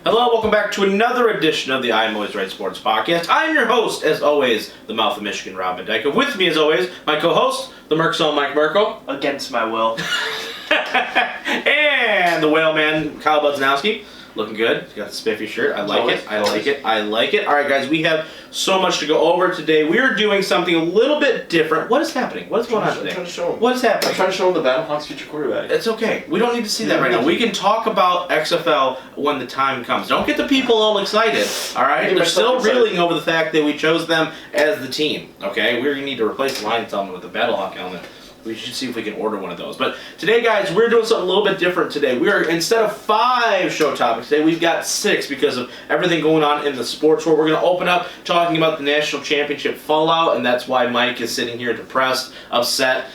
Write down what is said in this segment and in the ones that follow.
Hello, welcome back to another edition of the I'm Always Right Sports Podcast. I'm your host, as always, the Mouth of Michigan, Rob Dyke. With me, as always, my co-host, the Merkzone, Mike Merkel. Against my will. And the whale man, Kyle Budznowski. Looking good. He's got the spiffy shirt. I like it. I like it. All right, guys, we have so much to go over today. We are doing something a little bit different. What is happening? What's going on today? I'm trying to show him. What is happening? I'm trying to show him the Battlehawks future quarterback. It's okay. We don't need to see that right now. We can talk about XFL when the time comes. Don't get the people all excited, all right? They're still reeling over the fact that we chose them as the team, okay? We're going to need to replace the Lions helmet with the Battlehawk helmet. We should see if we can order one of those. But today, guys, we're doing something a little bit different today. We are, instead of 5 show topics today, we've got 6 because of everything going on in the sports world. We're going to open up talking about the national championship fallout, and that's why Mike is sitting here depressed, upset.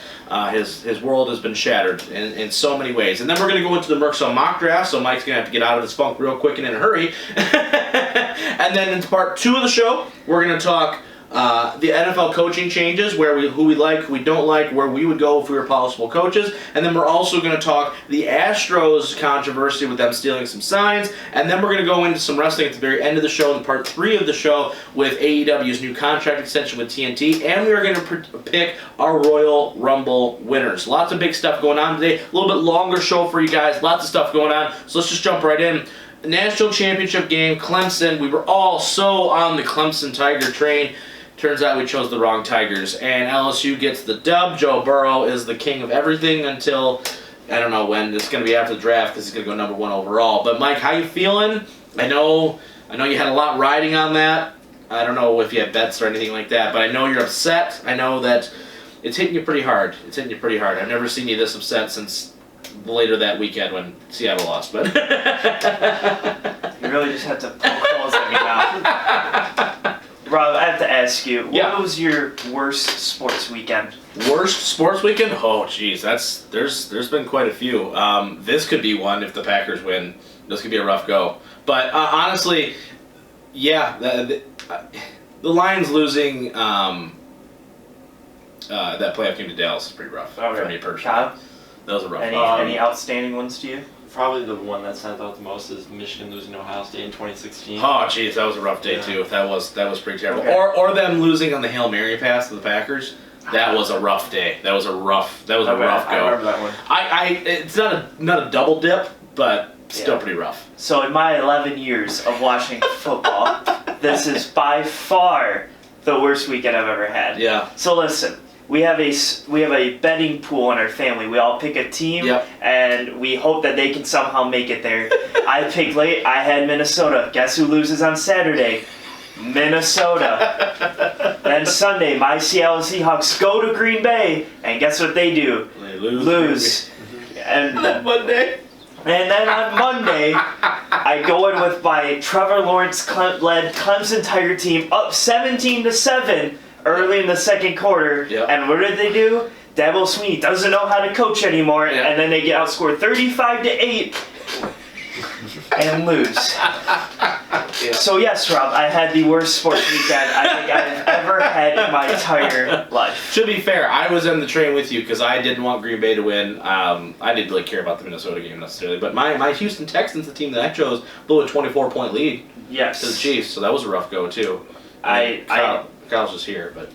His world has been shattered in so many ways. And then we're going to go into the Merkzone mock draft, so Mike's going to have to get out of his funk real quick and in a hurry. And then in part 2 of the show, we're going to talk the NFL coaching changes, who we like, who we don't like, where we would go if we were possible coaches. And then we're also going to talk the Astros controversy with them stealing some signs. And then we're going to go into some wrestling at the very end of the show in part 3 of the show with AEW's new contract extension with TNT. And we are going to pick our Royal Rumble winners. Lots of big stuff going on today. A little bit longer show for you guys. Lots of stuff going on. So let's just jump right in. National championship game, Clemson. We were all so on the Clemson Tiger train. Turns out we chose the wrong Tigers, and LSU gets the dub. Joe Burrow is the king of everything until, I don't know when. It's going to be after the draft because he's going to go number 1 overall. But, Mike, how you feeling? I know you had a lot riding on that. I don't know if you have bets or anything like that, but I know you're upset. I know that it's hitting you pretty hard. I've never seen you this upset since later that weekend when Seattle lost. But You really just had to poke holes in me now. Rob, I have to ask you, what was your worst sports weekend? Worst sports weekend? Oh, geez, there's been quite a few. This could be one if the Packers win. This could be a rough go. But honestly, yeah, the Lions losing that playoff game to Dallas is pretty rough for me personally. Kyle? That was a rough one. Any outstanding ones to you? Probably the one that stands out the most is Michigan losing to Ohio State in 2016. Oh, geez, that was a rough day too. That was pretty terrible. Okay. Or them losing on the Hail Mary pass to the Packers. That was a rough day. That was a rough go. I remember that one. It's not a double dip, but still pretty rough. So in my 11 years of watching football, this is by far the worst weekend I've ever had. Yeah. So listen. We have a betting pool in our family. We all pick a team, and we hope that they can somehow make it there. I picked late. I had Minnesota. Guess who loses on Saturday? Minnesota. Then Sunday, my Seattle Seahawks go to Green Bay, and guess what they do? They lose. And Monday. And then on Monday, I go in with my Trevor Lawrence-led Clemson Tiger team up 17-7. Early in the second quarter, and what did they do? Dabo Swinney doesn't know how to coach anymore, and then they get outscored 35-8 and lose. So yes, Rob, I had the worst sports weekend I think I've ever had in my entire life. To be fair, I was in the train with you because I didn't want Green Bay to win. I didn't really care about the Minnesota game necessarily, but my Houston Texans, the team that I chose, blew a 24-point lead to the Chiefs, so that was a rough go too. Kyle's just here, but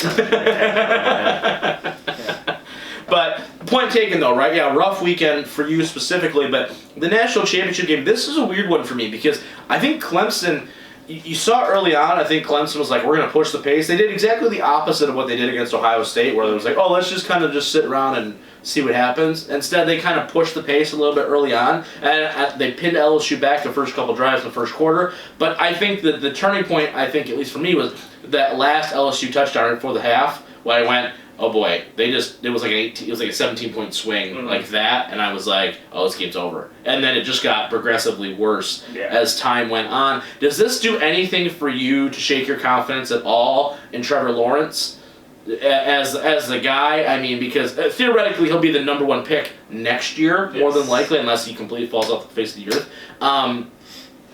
but point taken though, right? Yeah, rough weekend for you specifically, but the national championship game, this is a weird one for me because I think Clemson, you saw early on, I think Clemson was like, we're going to push the pace. They did exactly the opposite of what they did against Ohio State, where it was like, oh, let's just kind of just sit around and see what happens. Instead, they kind of pushed the pace a little bit early on, and they pinned LSU back the first couple drives in the first quarter. But I think that the turning point, I think, at least for me, was that last LSU touchdown before the half, where I went, oh boy, it was like a 17-point swing like that, and I was like, oh, this game's over. And then it just got progressively worse as time went on. Does this do anything for you to shake your confidence at all in Trevor Lawrence as the guy? I mean, because theoretically he'll be the number 1 pick next year, more than likely, unless he completely falls off the face of the earth.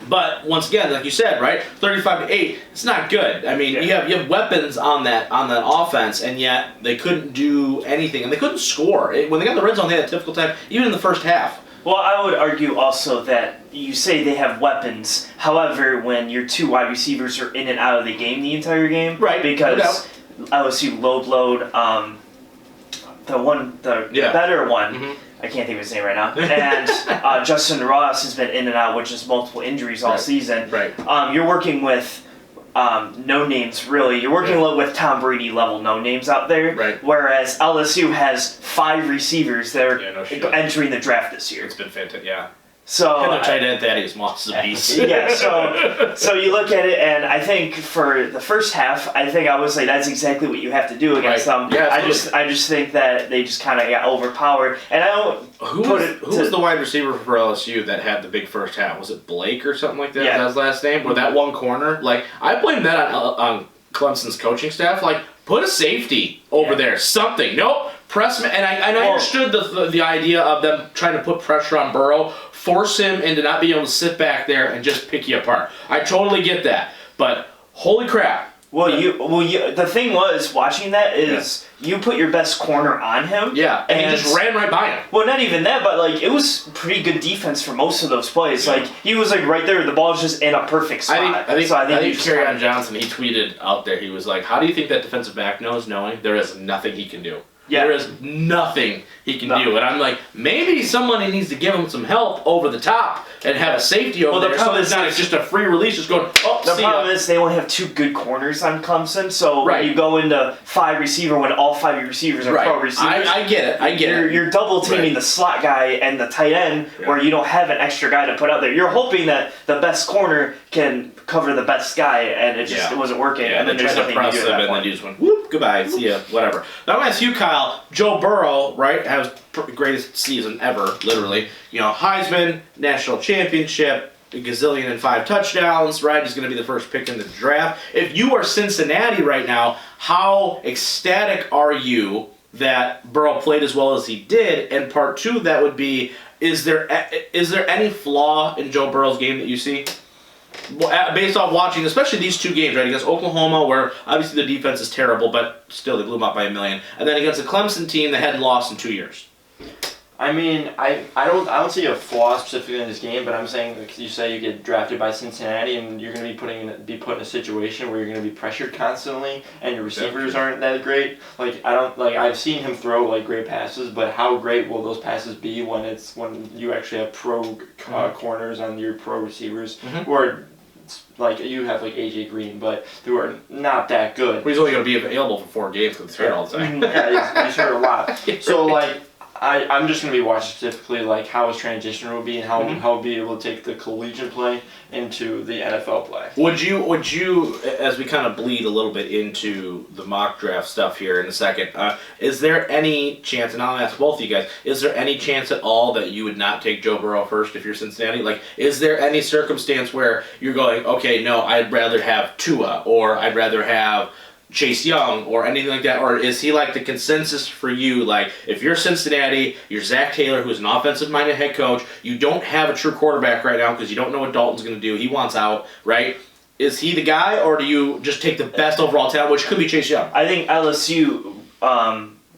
But once again, like you said, right, 35-8, it's not good. I mean, you have weapons on that offense, and yet they couldn't do anything, and they couldn't score. When they got the red zone, they had a difficult time, even in the first half, Well, I would argue also that you say they have weapons. However, when your 2 wide receivers are in and out of the game the entire game, right? Because LSU load, the better one. Mm-hmm. I can't think of his name right now. And Justin Ross has been in and out with just multiple injuries all season. Right. You're working with no names, really. You're working with Tom Brady level no names out there. Right. Whereas LSU has 5 receivers that are entering the draft this year. It's been fantastic, yeah. So and the tight end Thaddeus Moss is a beast. Yeah, so you look at it, and I think for the first half, I would say that's exactly what you have to do against them. Yeah, I just think that they just kind of got overpowered, and I don't. Who was the wide receiver for LSU that had the big first half? Was it Blake or something like that? Yeah. Was that his last name? Or that one corner? Like, I blame that on Clemson's coaching staff. Like, put a safety over there, something. Nope. Press, and I understood the idea of them trying to put pressure on Burrow, force him into not being able to sit back there and just pick you apart. I totally get that, but holy crap! The thing was watching that is you put your best corner on him. Yeah, and he just ran right by him. Well, not even that, but like it was pretty good defense for most of those plays. Yeah. Like he was like right there, the ball was just in a perfect spot. I think Kerryon Johnson, he tweeted out there, he was like, "How do you think that defensive back knows, knowing there is nothing he can do?" Yeah. There is nothing he can do. And I'm like, maybe somebody needs to give him some help over the top and have a safety over there. So it's not just a free release, just going, the problem is they only have 2 good corners on Clemson. So when you go into 5 receiver, when all 5 of your receivers are pro receivers. I get it. You're double teaming the slot guy and the tight end where you don't have an extra guy to put out there. You're hoping that the best corner can cover the best guy, and it wasn't working. Yeah, and then there's nothing to do and then you just went, whoop, goodbye, see ya, whatever. Now I'm going to ask you, Kyle, Joe Burrow, right, has greatest season ever, literally. You know, Heisman, national championship, a gazillion and 5 touchdowns, right? He's going to be the first pick in the draft. If you are Cincinnati right now, how ecstatic are you that Burrow played as well as he did? And part 2 of that would be, is there any flaw in Joe Burrow's game that you see? Based off watching, especially these 2 games, right? Against Oklahoma, where obviously the defense is terrible, but still they blew them up by 1,000,000. And then against a Clemson team that hadn't lost in 2 years. I mean, I don't see a flaw specifically in this game, but I'm saying, like you say, you get drafted by Cincinnati, and you're going to be put in a situation where you're going to be pressured constantly, and your receivers aren't that great. I've seen him throw like great passes, but how great will those passes be when you actually have pro corners on your pro receivers, or like you have like AJ Green, but who are not that good. Well, he's only going to be available for 4 games because he's hurt all the time. Yeah, he's hurt a lot. So like. I'm just going to be watching specifically like how his transition will be and how he'll be able to take the collegiate play into the NFL play. Would you, as we kind of bleed a little bit into the mock draft stuff here in a second, is there any chance, and I'll ask both of you guys, is there any chance at all that you would not take Joe Burrow first if you're Cincinnati? Like, is there any circumstance where you're going, okay, no, I'd rather have Tua, or I'd rather have Chase Young or anything like that, or is he like the consensus for you? Like, if you're Cincinnati, you're Zach Taylor, who's an offensive-minded head coach, you don't have a true quarterback right now because you don't know what Dalton's going to do. He wants out, right? Is he the guy, or do you just take the best overall talent, which could be Chase Young? I think LSU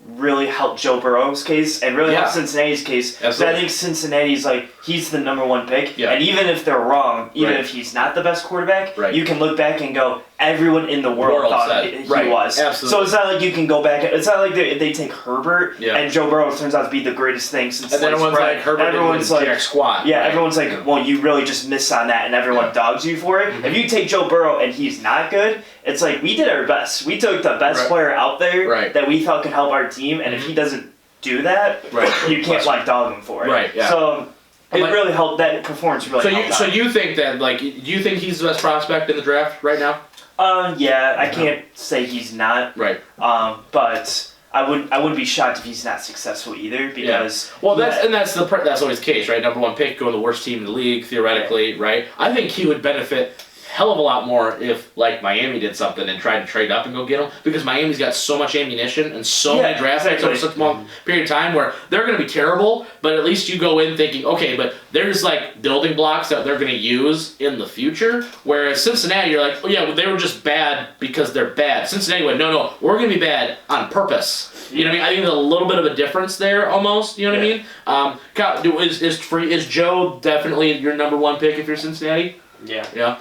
really helped Joe Burrow's case and really helped Cincinnati's case. I think Cincinnati's like, he's the number 1 pick, and even if they're wrong, even if he's not the best quarterback, you can look back and go, everyone in the world thought he was. Absolutely. So it's not like you can go back. It's not like they take Herbert and Joe Burrow turns out to be the greatest thing since and then everyone's like, Herbert everyone's like, jack squat. Yeah, everyone's like, well, you really just missed on that, and everyone dogs you for it. If you take Joe Burrow and he's not good, it's like, we did our best. We took the best player out there that we thought could help our team, and if he doesn't do that, you can't like dog him for it. Right. Yeah. So it really helped. That performance really helped. So you think that, like, do you think he's the best prospect in the draft right now? Yeah, I can't say he's not. Right. But I wouldn't be shocked if he's not successful either, because that's always the case, right? Number 1 pick, going to the worst team in the league theoretically, right? I think he would benefit hell of a lot more if, like, Miami did something and tried to trade up and go get him, because Miami's got so much ammunition and so many draft picks over such a long period of time where they're going to be terrible, but at least you go in thinking, okay, but there's, like, building blocks that they're going to use in the future, whereas Cincinnati, you're like, oh, yeah, well, they were just bad because they're bad. Cincinnati went, no, we're going to be bad on purpose. You know what I mean? I think there's a little bit of a difference there, almost. You know what I mean? Kyle, is Joe definitely your number one pick if you're Cincinnati? Yeah.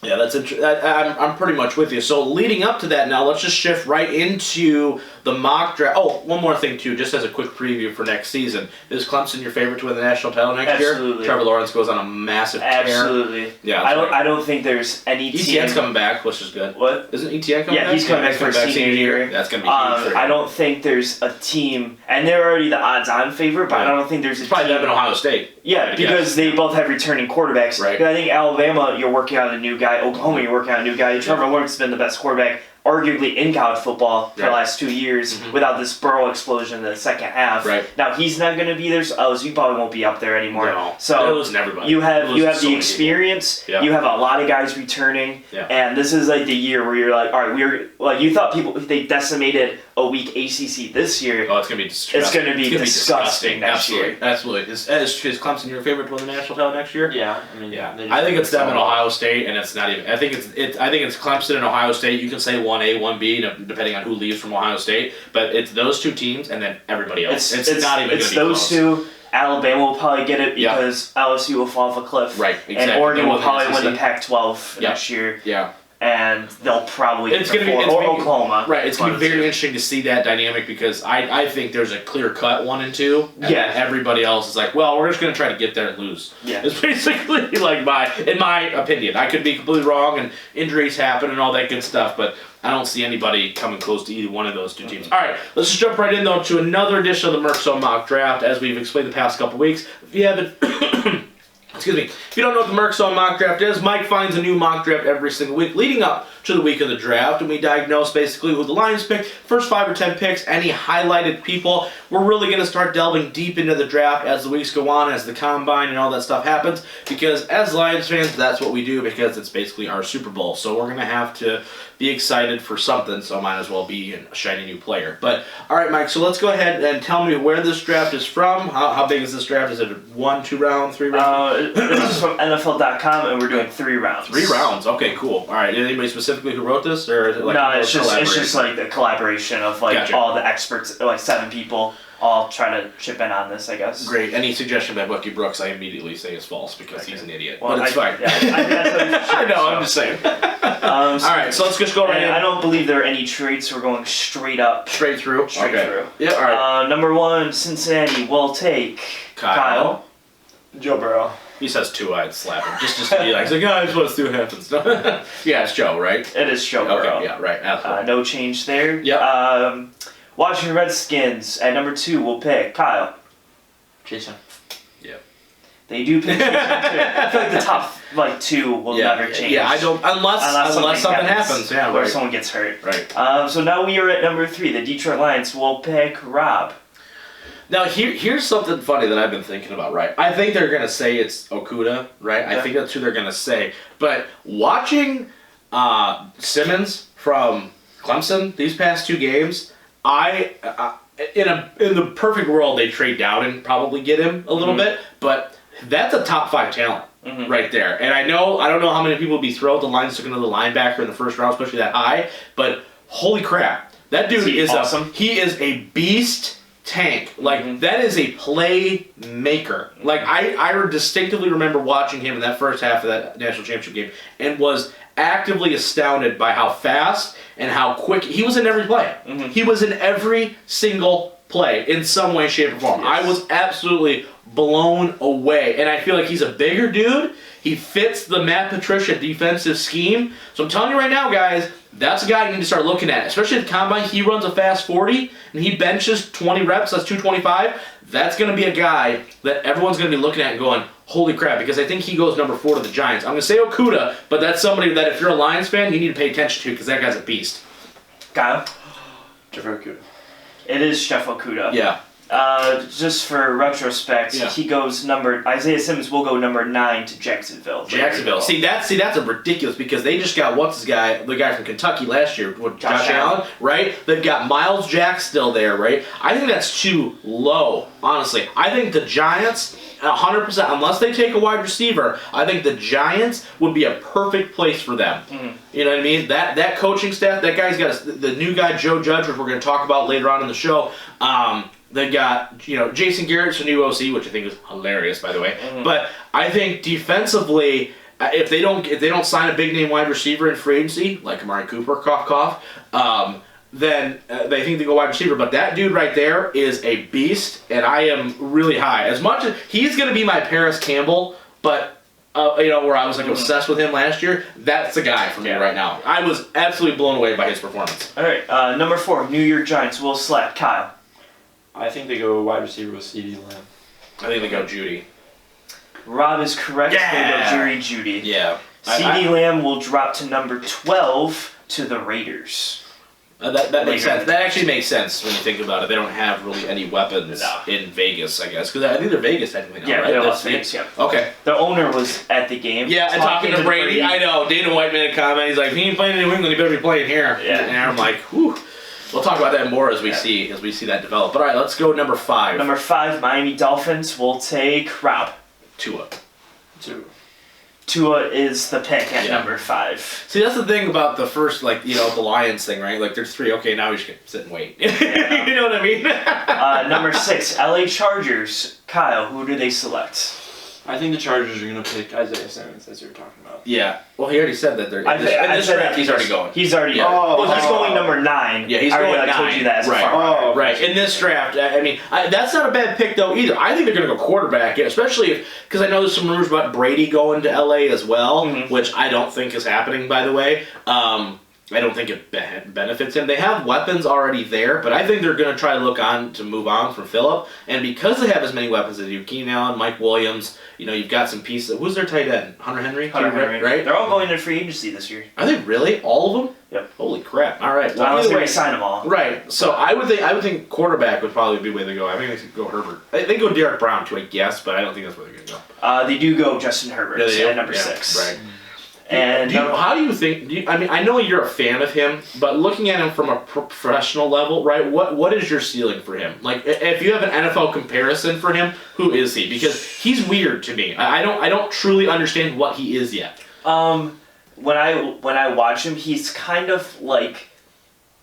Yeah, that's I'm pretty much with you. So leading up to that now, let's just shift right into the mock draft. Oh, one more thing too, just as a quick preview for next season. Is Clemson your favorite to win the national title next year? Absolutely. Trevor Lawrence goes on a massive tear. Absolutely. Yeah. I don't think there's any team. ETN's coming back, which is good. What? Isn't ETN coming back? Yeah, he's coming back for senior year. That's going to be huge for him. I don't think there's a team, and they're already the odds-on favorite, but I don't think there's a probably team. them in Ohio State. Yeah, because they both have returning quarterbacks. Right. Because I think Alabama, you're working on a new guy. Oklahoma, you're working on a new guy. Trevor Lawrence has been the best quarterback, arguably in college football for the last 2 years, without this Burrow explosion in the second half. Right. Now he's not going to be there, so LSU probably won't be up there anymore. No. So They're losing everybody. you have so the experience. You have a lot of guys returning, and this is like the year where you're like, all right, you thought they decimated a weak ACC this year. Oh, it's gonna be disgusting. It's gonna be disgusting next year. Absolutely. Is Clemson your favorite to win the national title next year? Yeah, I mean, I think it's them in Ohio State, and it's not even. I think it's Clemson and Ohio State. You can say 1A, 1B, depending on who leaves from Ohio State, but it's those two teams, and then everybody else. It's not even. It's those two. Alabama will probably get it because LSU will fall off a cliff. Right. Exactly. And Oregon will probably win the Pac-12 next year. Yeah. And they'll probably or Oklahoma. Right, it's going to be very interesting to see that dynamic because I think there's a clear-cut 1 and 2. And everybody else is like, well, we're just going to try to get there and lose. Yeah. It's basically like in my opinion. I could be completely wrong and injuries happen and all that good stuff, but I don't see anybody coming close to either one of those two teams. All right, let's just jump right in, though, to another edition of the Merkzone mock draft, as we've explained the past couple weeks. If you haven't... Excuse me. If you don't know what the Merkzone mock draft is, Mike finds a new mock draft every single week leading up to the week of the draft, and we diagnose basically who the Lions pick, first 5 or 10 picks, any highlighted people. We're really going to start delving deep into the draft as the weeks go on, as the combine and all that stuff happens, because as Lions fans, that's what we do, because it's basically our Super Bowl. So we're going to have to be excited for something, so might as well be a shiny new player. But, all right, Mike, so let's go ahead and tell me where this draft is from. How big is this draft? Is it 1, 2 round, 3 round? This is from NFL.com, and we're doing 3 rounds. 3 rounds. Okay, cool. All right. Anybody specifically who wrote this, or is it like no? It's just like the collaboration of all the experts, like 7 people, all trying to chip in on this, I guess. Great. Any suggestion by Bucky Brooks, I immediately say is false because he's an idiot. Well, but it's fine. I know. I'm just saying. All right. So let's just go right in. I don't believe there are any trades, so we're going straight up. Straight through. Through. Yeah. All right. Number 1, Cincinnati will take Kyle. Joe Burrow. He says 2, I'd slap him. Just to be like, I just want to see what happens. Yeah, it's Joe, right? It is Joe Burrow. Okay, yeah, right. No change there. Yep. Washington Redskins at number 2 will pick Kyle. Jason. Yep. They do pick Jason too. I feel like the top 2 will never change. Yeah, I don't unless something happens. Yeah, or someone gets hurt. Right. So now we are at number 3. The Detroit Lions will pick Rob. Now, here's something funny that I've been thinking about, right? I think they're going to say it's Okudah, right? Yeah. I think that's who they're going to say. But watching Simmons from Clemson these past 2 games, in the perfect world, they trade down and probably get him a little bit. But that's a top 5 talent right there. And I don't know how many people would be thrilled the Lions took another linebacker in the first round, especially that high. But holy crap, that dude is awesome. He is a beast. Tank. That is a playmaker. I distinctly remember watching him in that first half of that national championship game and was actively astounded by how fast and how quick he was in every play. He was in every single play in some way, shape, or form. Yes. I was absolutely blown away. And I feel like he's a bigger dude. He fits the Matt Patricia defensive scheme. So I'm telling you right now, guys, that's a guy you need to start looking at. Especially at the combine, he runs a fast 40, and he benches 20 reps, that's 225. That's going to be a guy that everyone's going to be looking at and going, holy crap, because I think he goes number 4 to the Giants. I'm going to say Okudah, but that's somebody that if you're a Lions fan, you need to pay attention to because that guy's a beast. Kyle? Jeff Okudah. It is Jeff Okudah. Yeah. Just for retrospect, he goes Isaiah Simmons will go number 9 to Jacksonville. See that's a ridiculous because they just got the guy from Kentucky last year, Josh Allen, right? They've got Miles Jack still there, right? I think that's too low, honestly. I think the Giants, 100%, unless they take a wide receiver, I think the Giants would be a perfect place for them. Mm-hmm. You know what I mean? That coaching staff, that guy's got the new guy, Joe Judge, which we're going to talk about later on in the show. They got, Jason Garrett's a new OC, which I think is hilarious, by the way. Mm-hmm. But I think defensively, if they don't sign a big name wide receiver in free agency, like Amari Cooper, cough, then they think they go wide receiver. But that dude right there is a beast, and I am really high. As much as he's going to be my Paris Campbell, but where I was obsessed with him last year, that's the guy for me right now. I was absolutely blown away by his performance. All right, number 4, New York Giants will select Kyle. I think they go wide receiver with CeeDee Lamb. I think they go Judy. Rob is correct. Yeah. They go Judy. Yeah. CeeDee Lamb will drop to number 12 to the Raiders. That makes sense. That actually makes sense when you think about it. They don't have really any weapons in Vegas, I guess. Because I think they're Vegas technically now, right? Yeah, Las Vegas, yeah. Okay. The owner was at the game. Yeah, and talking to Brady. I know. Dana White made a comment. He's like, he ain't playing in New England. He better be playing here. Yeah. And I'm like, whew. We'll talk about that more as we see that develop. But all right, let's go number 5. Number 5, Miami Dolphins will take Rob. Tua. Tua is the pick at number 5. See, that's the thing about the first, the Lions thing, right? Like, there's 3. Okay, now we should sit and wait. Yeah. You know what I mean? Number 6, LA Chargers. Kyle, who do they select? I think the Chargers are going to pick Isaiah Simmons, as you were talking about. Yeah. Well, he already said that they're in this draft. He's already going. He's already going. He's going number 9. Yeah, he's going 9. I told you that as a right. In this draft, I mean, that's not a bad pick though either. I think they're going to go quarterback, especially because I know there's some rumors about Brady going to LA as well, which I don't think is happening. By the way. I don't think it benefits him. They have weapons already there, but I think they're going to try to move on from Phillip. And because they have as many weapons as you, Keenan Allen, Mike Williams, you've got some pieces. Who's their tight end? Hunter Henry, right? They're all going to free agency this year. Are they really? All of them? Yep. Holy crap! All right. Well, either way, sign them all. Right. So I would think quarterback would probably be where they go. I think they could go Herbert. They go Derek Brown too, I guess, but I don't think that's where they're going to go. They do go Justin Herbert at number 6. Right. And how do you think? I mean, I know you're a fan of him, but looking at him from a professional level, right? What is your ceiling for him? Like, if you have an NFL comparison for him, who is he? Because he's weird to me. I don't truly understand what he is yet. When I watch him, he's kind of like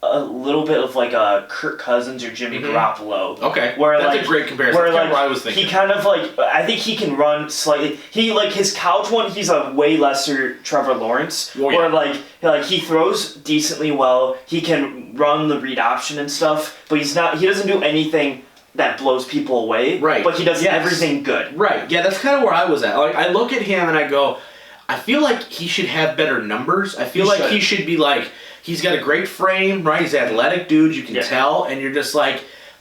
a little bit of like a Kirk Cousins or Jimmy Garoppolo. Okay, that's a great comparison. Where That's what I was thinking. He kind of I think he can run slightly. He his couch one. He's a way lesser Trevor Lawrence. Oh, yeah. Where he throws decently well. He can run the read option and stuff, but he doesn't do anything that blows people away. Right. But he does everything good. Right. Yeah, that's kind of where I was at. Like, I look at him and I go, I feel like he should have better numbers. I feel like he should be he's got a great frame, right? He's an athletic dude, you can tell, and you're just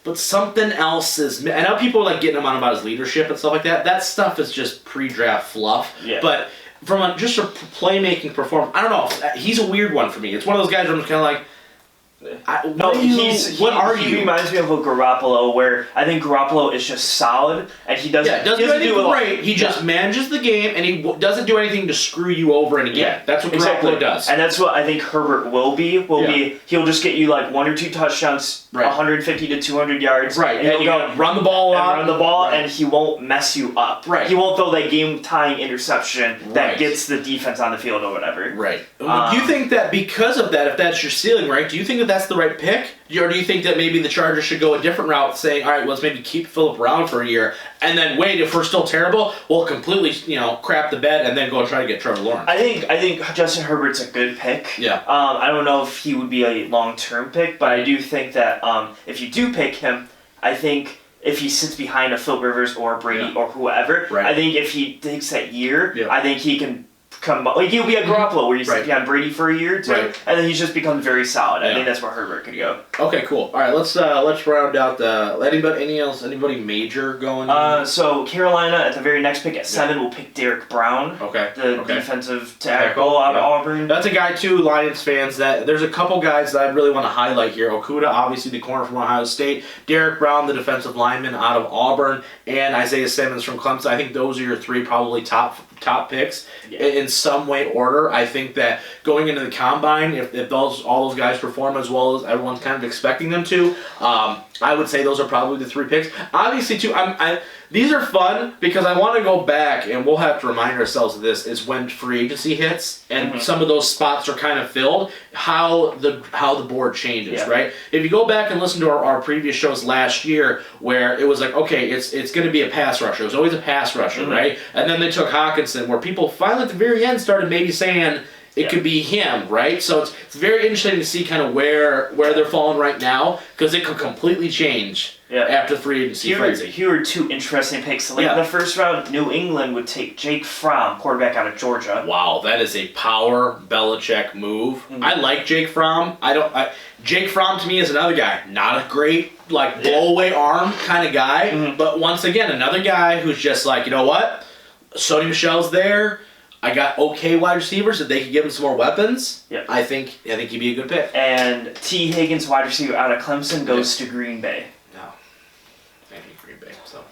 but something else is... I know people are getting him on about his leadership and stuff like that. That stuff is just pre-draft fluff. Yeah. But from just a playmaking performance, I don't know. He's a weird one for me. It's one of those guys where I'm just kind of he reminds me of a Garoppolo, where I think Garoppolo is just solid, and he doesn't do anything great. He just manages the game, and he doesn't do anything to screw you over and again. Yeah, that's what Garoppolo does. And that's what I think Herbert will be. He'll just get you 1 or 2 touchdowns, 150 to 200 yards. Right, and he'll go run the ball a and he won't mess you up. Right. He won't throw that game-tying interception that gets the defense on the field or whatever. Right. Do you think that because of that, if that's your ceiling, right, do you think that that's the right pick? Or do you think that maybe the Chargers should go a different route, saying, all right, let's maybe keep Phillip around for a year, and then wait, if we're still terrible, we'll completely, crap the bed and then go try to get Trevor Lawrence? I think Justin Herbert's a good pick. Yeah. I don't know if he would be a long-term pick, but I do think that if you do pick him, I think if he sits behind a Phil Rivers or Brady or whoever, I think if he takes that year, I think he can he'll be a Garoppolo where he's on Brady for a year or two, and then he's just become very solid. I think that's where Herbert could go. Okay, cool. All right, let's round out the anybody major going. So Carolina at the very next pick at 7 will pick Derek Brown. Okay. The defensive tackle out of Auburn. That's a guy too, Lions fans. That there's a couple guys that I really want to highlight here. Okudah, obviously the corner from Ohio State. Derek Brown, the defensive lineman out of Auburn, and Isaiah Simmons from Clemson. I think those are your 3 probably top picks in some way order. I think that going into the combine, if all those guys perform as well as everyone's kind of expecting them to, I would say those are probably the 3 picks. Obviously, too, these are fun because I want to go back, and we'll have to remind ourselves of this, is when free agency hits and some of those spots are kind of filled, how the board changes, right? If you go back and listen to our previous shows last year where it was like, okay, it's going to be a pass rusher. It was always a pass rusher, right? And then they took Hawkinson, where people finally at the very end started maybe saying it could be him, right? So it's very interesting to see kind of where they're falling right now, because it could completely change after free agency frenzy. Here are 2 interesting picks. Late in the first round, New England would take Jake Fromm, quarterback out of Georgia. Wow, that is a power Belichick move. I like Jake Fromm. Jake Fromm to me is another guy, not a great blow away arm kind of guy, but once again another guy who's just like, you know what, Sony Michel's there. I got okay wide receivers. If they could give him some more weapons, I think he'd be a good pick. And T. Higgins, wide receiver out of Clemson, goes to Green Bay. No, I hate Green Bay. So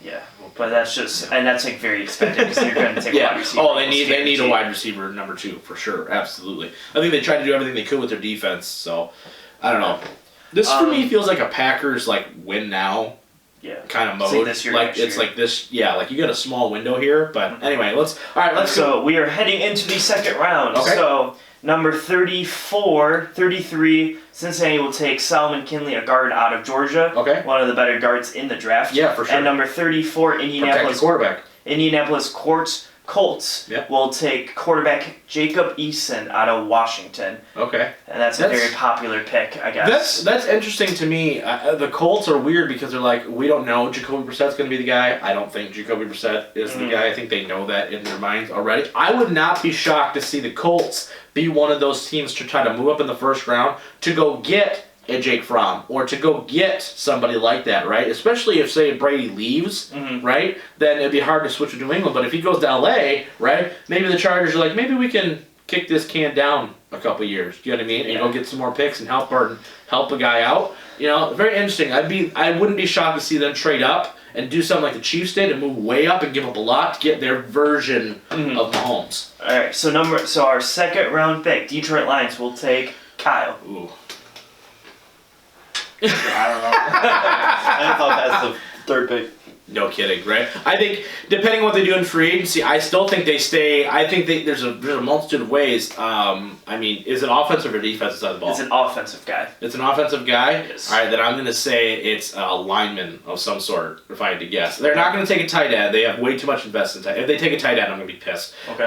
but that's just that's very expected because you're going to take a wide receiver. Oh, they need a wide receiver number 2 for sure. Absolutely. I think they tried to do everything they could with their defense. So I don't know. This for me feels like a Packers win now. Kind of mode. This year, it's like this. Yeah, like you got a small window here, but anyway, let's go. So we are heading into the second round. Okay. So number 33, Cincinnati will take Solomon Kinley, a guard out of Georgia. Okay. One of the better guards in the draft. Yeah, for sure. And number 34, Indianapolis quarterback. Colts will take quarterback Jacob Eason out of Washington. Okay. And that's a very popular pick, I guess. That's interesting to me. The Colts are weird because they're like, we don't know Jacoby Brissett's going to be the guy. I don't think Jacoby Brissett is the guy. I think they know that in their minds already. I would not be shocked to see the Colts be one of those teams to try to move up in the first round to go get a Jake Fromm, or to go get somebody like that, right? Especially if, say, Brady leaves, right? Then it'd be hard to switch to New England. But if he goes to LA, right? Maybe the Chargers are like, maybe we can kick this can down a couple years. You know what I mean? And go get some more picks and help a guy out. You know, very interesting. I wouldn't be shocked to see them trade up and do something like the Chiefs did and move way up and give up a lot to get their version of Mahomes. All right. So our second round pick, Detroit Lions will take Kyle. Ooh. I don't know. I thought that's the 3rd pick. No kidding, right? I think, depending on what they do in free agency, I still think they stay. I think there's a multitude of ways. I mean, is it offensive or defensive side of the ball? It's an offensive guy. It's an offensive guy? Yes. All right, then I'm going to say it's a lineman of some sort, if I had to guess. They're not going to take a tight end. They have way too much invested in tight end. If they take a tight end, I'm going to be pissed. Okay.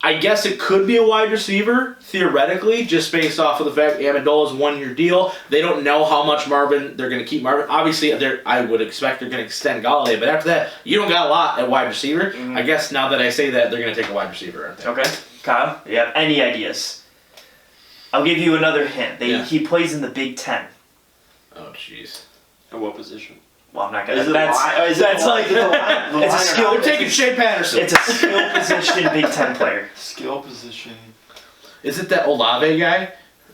I guess it could be a wide receiver, theoretically, just based off of the fact Amendola's 1-year deal. They don't know how much they're going to keep Marvin. Obviously, I would expect they're going to extend Galladay, but after that, you don't got a lot at wide receiver. I guess now that I say that, they're going to take a wide receiver, aren't they? Okay. Kyle, do you have any ideas? I'll give you another hint. He plays in the Big Ten. Oh, jeez. At what position? Well, I'm not gonna. That's like it's a skill. They're taking Shea Patterson. It's a skill position Big Ten player. Skill position. Is it that Olave guy?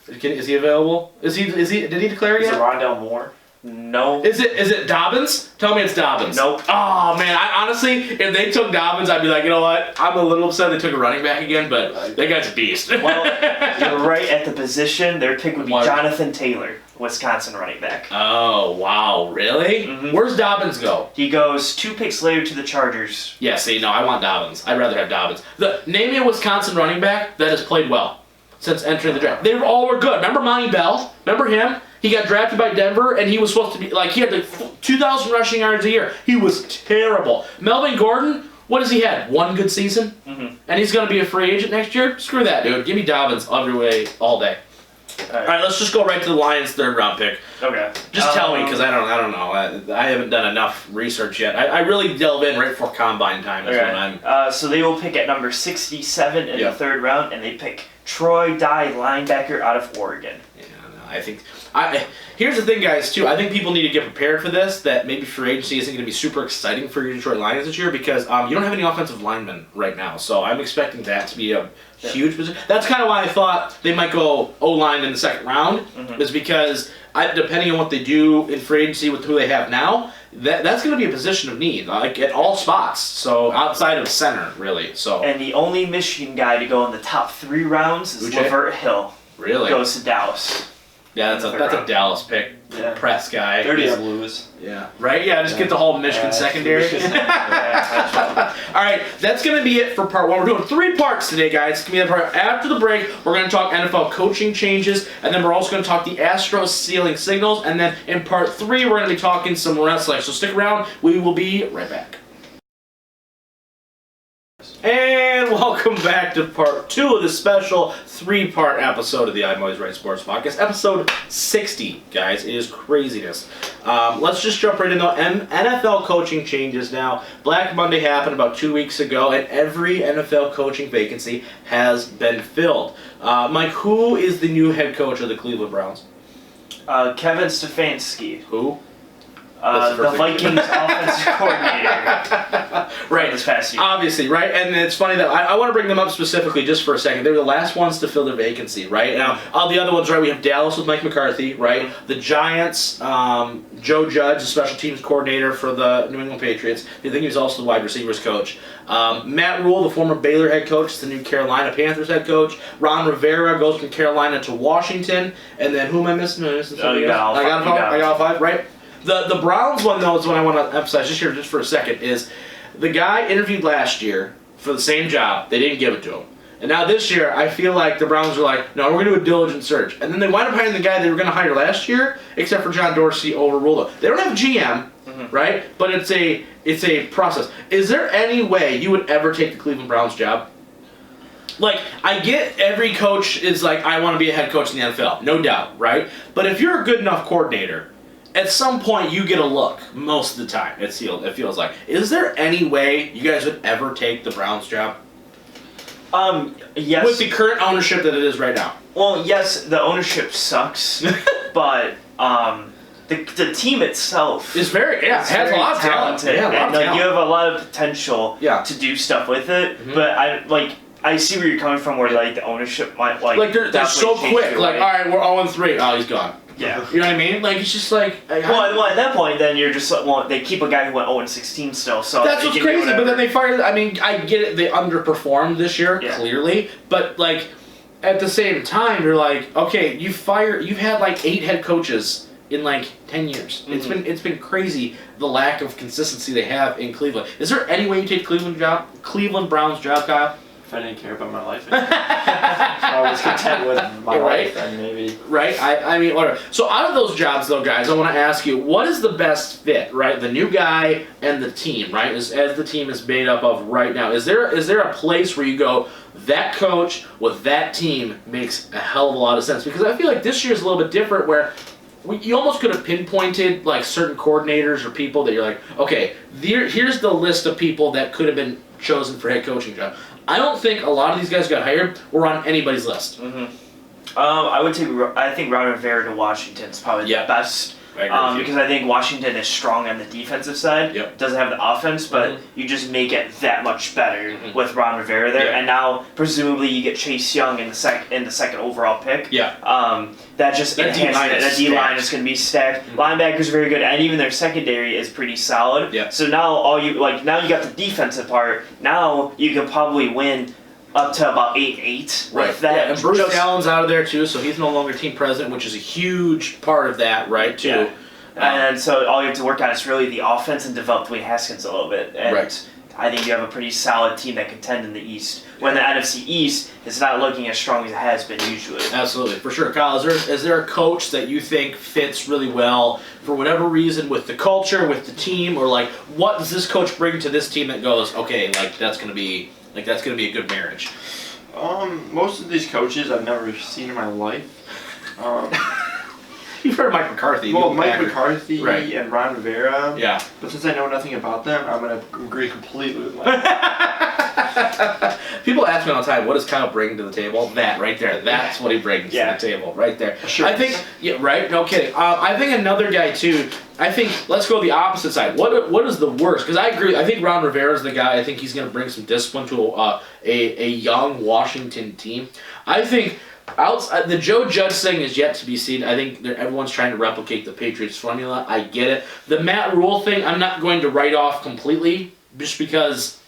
Is he available? Did he declare yet? Is it Rondell Moore? No. Is it Dobbins? Tell me it's Dobbins. Nope. Oh man, I honestly, if they took Dobbins, I'd be like, you know what? I'm a little upset they took a running back again, but that guy's a beast. Well, you're right at the position. Their pick would be Jonathan Taylor, Wisconsin running back. Oh wow, really? Where's Dobbins go? He goes 2 picks later to the Chargers. Yeah, see, no, I want Dobbins. I'd rather have Dobbins. Name me a Wisconsin running back that has played well since entering the draft. They all were good. Remember Monty Bell? Remember him? He got drafted by Denver, and he was supposed to be, he had 2,000 rushing yards a year. He was terrible. Melvin Gordon, what has he had? 1 good season? And he's going to be a free agent next year? Screw that, dude. Give me Dobbins every way, all day. All right, let's just go right to the Lions' third-round pick. Okay. Just tell me, because I don't know. I haven't done enough research yet. I really delve in right before combine time. Is when I'm. So they will pick at number 67 in the third round, and they pick Troy Dye, linebacker out of Oregon. Yeah, no, I think. Here's the thing, guys, too. I think people need to get prepared for this, that maybe free agency isn't going to be super exciting for your Detroit Lions this year because you don't have any offensive linemen right now. So I'm expecting that to be a huge position. That's kind of why I thought they might go O-line in the second round, is because depending on what they do in free agency with who they have now, that's going to be a position of need, like at all spots. So outside of center, really. So. And the only Michigan guy to go in the top 3 rounds is Lavert Hill. Really? Goes to Dallas. Yeah, that's a Dallas pick. Yeah. Press guy. Dirty Blues. Yeah. Right? Yeah, just get the whole Michigan secondary. All right, that's going to be it for part 1. We're doing 3 parts today, guys. It's going to be the part after the break. We're going to talk NFL coaching changes, and then we're also going to talk the Astros stealing signals, and then in part 3, we're going to be talking some wrestling. So stick around. We will be right back. And welcome back to part 2 of this special 3-part episode of the I'm Always Right Sports Podcast. Episode 60, guys. It is craziness. Let's just jump right in, though. NFL coaching changes now. Black Monday happened about 2 weeks ago, and every NFL coaching vacancy has been filled. Mike, who is the new head coach of the Cleveland Browns? Kevin Stefanski. Who? The Vikings offensive coordinator. Right. This past year. Obviously, right? And it's funny that I want to bring them up specifically just for a second. They were the last ones to fill their vacancy, right? Now, all the other ones, right? We have Dallas with Mike McCarthy, right? The Giants, Joe Judge, the special teams coordinator for the New England Patriots. I think he was also the wide receivers coach. Matt Rule, the former Baylor head coach, is the new Carolina Panthers head coach. Ron Rivera goes from Carolina to Washington. And then who am I missing? I got all 5, right? The Browns one, though, is what I want to emphasize just for a second, is the guy interviewed last year for the same job. They didn't give it to him. And now this year, I feel like the Browns are like, no, we're going to do a diligent search. And then they wind up hiring the guy they were going to hire last year, except for John Dorsey overruled it. They don't have a GM, right? But it's a process. Is there any way you would ever take the Cleveland Browns job? Like, I get every coach is like, I want to be a head coach in the NFL. No doubt, right? But if you're a good enough coordinator, at some point, you get a look most of the time, it feels like. Is there any way you guys would ever take the Browns job? Yes. With the current ownership that it is right now? Well, yes, the ownership sucks, but the team itself is has a lot of talent. Yeah, you have a lot of potential to do stuff with it, but I see where you're coming from, where like the ownership might like they're so quick. Like, all right, we're 0-3. Oh, he's gone. Yeah. You know what I mean? Like, it's just like... Well, at that point, then you're just... Well, they keep a guy who went 0-16 still, so... That's what's crazy, but then they fired... I mean, I get it, they underperformed this year, clearly, but, like, at the same time, you're like, okay, you've had, like, 8 head coaches in, like, 10 years. It's been crazy, the lack of consistency they have in Cleveland. Is there any way you take Cleveland Browns job, Kyle? If I didn't care about my life, I was content with my life, then maybe. Right? I mean, whatever. So out of those jobs, though, guys, I want to ask you, what is the best fit, right? The new guy and the team, right? As the team is made up of right now. Is there a place where you go, that coach with that team makes a hell of a lot of sense? Because I feel like this year is a little bit different where you almost could have pinpointed like certain coordinators or people that you're like, okay, here's the list of people that could have been chosen for head coaching job. I don't think a lot of these guys got hired were on anybody's list. I think Ron Rivera to Washington is probably the best. Because I think Washington is strong on the defensive side. Doesn't have the offense, but you just make it that much better with Ron Rivera there. And now presumably you get Chase Young in the second overall pick. That just enhances it. The D line is going to be stacked. Linebackers are very good, and even their secondary is pretty solid. So now you got the defensive part. Now you can probably win up to about 8-8 with that. Yeah, and Bruce Allen's out of there too, so he's no longer team president, which is a huge part of that, right? Too. And so all you have to work on is really the offense and develop Dwayne Haskins a little bit. And I think you have a pretty solid team that contend in the East. When the NFC East is not looking as strong as it has been usually. Absolutely, for sure. Kyle, is there a coach that you think fits really well for whatever reason with the culture, with the team, or like what does this coach bring to this team that goes, okay, like that's gonna be a good marriage? Most of these coaches I've never seen in my life. You've heard of Mike McCarthy. Well, Mike McCarthy right. and Ron Rivera. Yeah. But since I know nothing about them, I'm going to agree completely with Mike. People ask me all the time, what does Kyle bring to the table? That right there. That's what he brings to the table. Right there. Sure. I think, right? No kidding. I think another guy, too, let's go the opposite side. What is the worst? Because I agree. I think Ron Rivera is the guy. I think he's going to bring some discipline to a young Washington team. I think the Joe Judge thing is yet to be seen. I think everyone's trying to replicate the Patriots formula. I get it. The Matt Rule thing, I'm not going to write off completely just because,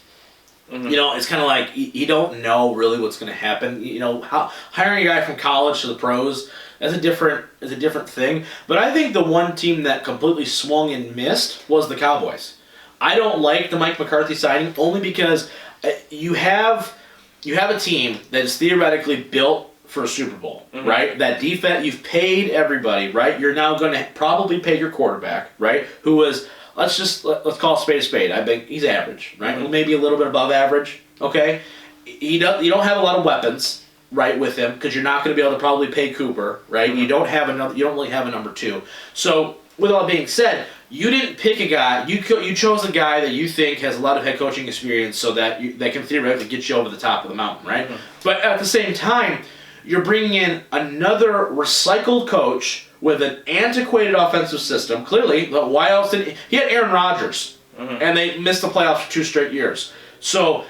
it's kind of like you don't know really what's going to happen. Hiring a guy from college to the pros, that's a different thing. But I think the one team that completely swung and missed was the Cowboys. I don't like the Mike McCarthy signing only because you have a team that is theoretically built for a Super Bowl, right? That defense, you've paid everybody, right? You're now going to probably pay your quarterback, right? Who was, let's call a spade. I think he's average, right? Maybe a little bit above average, okay? You don't have a lot of weapons, right, with him because you're not going to be able to probably pay Cooper, right? You don't really have a number two. So with all being said, you didn't pick a guy. You chose a guy that you think has a lot of head coaching experience, so that can theoretically get you over the top of the mountain, right? But at the same time, you're bringing in another recycled coach with an antiquated offensive system. Clearly, but why else did he had Aaron Rodgers, and they missed the playoffs for 2 straight years. So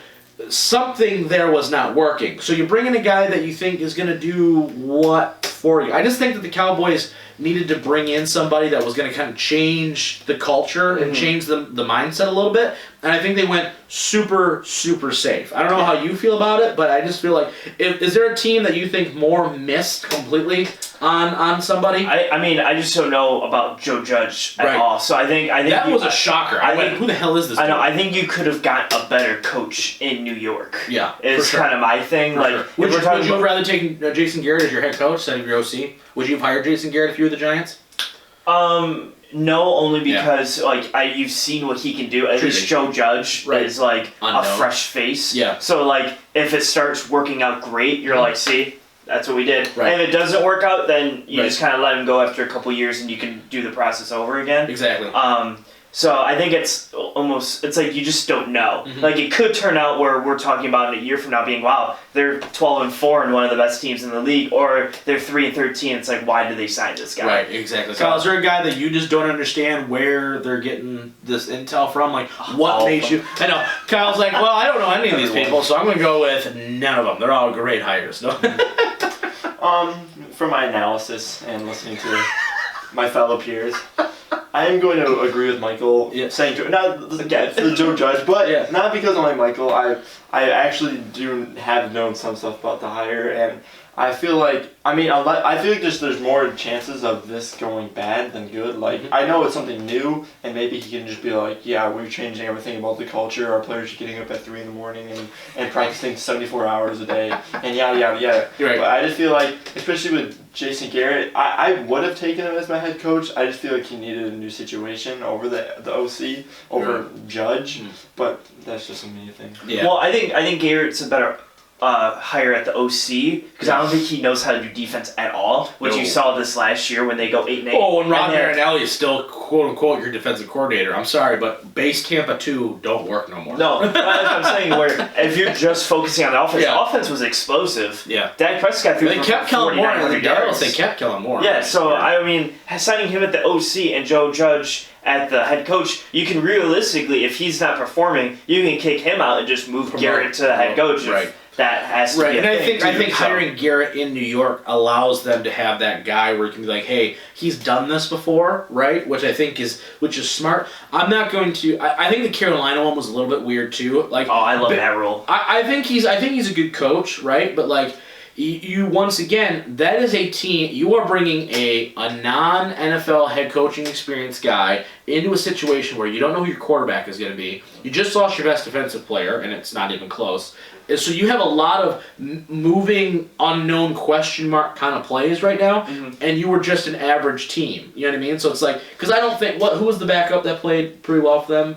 something there was not working. So you bring in a guy that you think is going to do what for you. I just think that the Cowboys needed to bring in somebody that was going to kind of change the culture and change the mindset a little bit. And I think they went super, super safe. I don't know how you feel about it, but I just feel like, is there a team that you think more missed completely on somebody? I just don't know about Joe Judge at all. So I think that was a shocker. I went, who the hell is this? I know. I think you could have gotten a better coach in New York. Yeah, is kind of my thing. Would you have rather taken Jason Garrett as your head coach instead of your OC? Would you have hired Jason Garrett if you were the Giants? No, only because you've seen what he can do. At least Joe Judge is a fresh face. Yeah. So if it starts working out great, you're like, see, that's what we did. Right. And if it doesn't work out, then you just kind of let him go after a couple years, and you can do the process over again. Exactly. So I think it's like you just don't know. It could turn out where we're talking about in a year from now being, wow, they're 12-4 and one of the best teams in the league, or they're 3-13. It's like, why did they sign this guy? Right, exactly. Kyle, is there a guy that you just don't understand where they're getting this intel from? What makes you? I know. Kyle's like, well, I don't know any of these people, so I'm going to go with none of them. They're all great hires. No. From my analysis and listening to my fellow peers, I am going to agree with Michael saying not again for the Joe Judge, but not because I like Michael. I actually do have known some stuff about the hire, and I feel like there's more chances of this going bad than good. I know it's something new, and maybe he can just be like, yeah, we're changing everything about the culture. Our players are getting up at 3 a.m. and practicing 74 hours a day, and yada yada yada. Right. But I just feel like, especially with Jason Garrett, I would have taken him as my head coach. I just feel like he needed a new situation over the OC over Judge, but that's just a me thing. Yeah. Well, I think Garrett's a better hire at the OC because I don't think he knows how to do defense at all, which you saw this last year when they go 8-8. Oh, and Ron Marinelli is still quote unquote your defensive coordinator. I'm sorry, but base Tampa 2 don't work no more. No, that's what I'm saying. Where if you're just focusing on the offense, the offense was explosive. Yeah, Dak Prescott threw they kept Kellen Moore in the Dallas. They kept Kellen Moore. Yeah, so I mean, signing him at the OC and Joe Judge at the head coach, you can realistically, if he's not performing, you can kick him out and just move Garrett to the head coach. Right. That has to be a thing. I think hiring Garrett in New York allows them to have that guy where you can be like, hey, he's done this before, right? Which is smart. I'm not going to. I think the Carolina one was a little bit weird too. I love that role. I think he's a good coach, right? But you once again, that is a team. You are bringing a non-NFL head coaching experienced guy into a situation where you don't know who your quarterback is going to be. You just lost your best defensive player, and it's not even close. So you have a lot of moving, unknown question mark kind of plays right now, and you were just an average team. You know what I mean? So it's because I don't think who was the backup that played pretty well for them?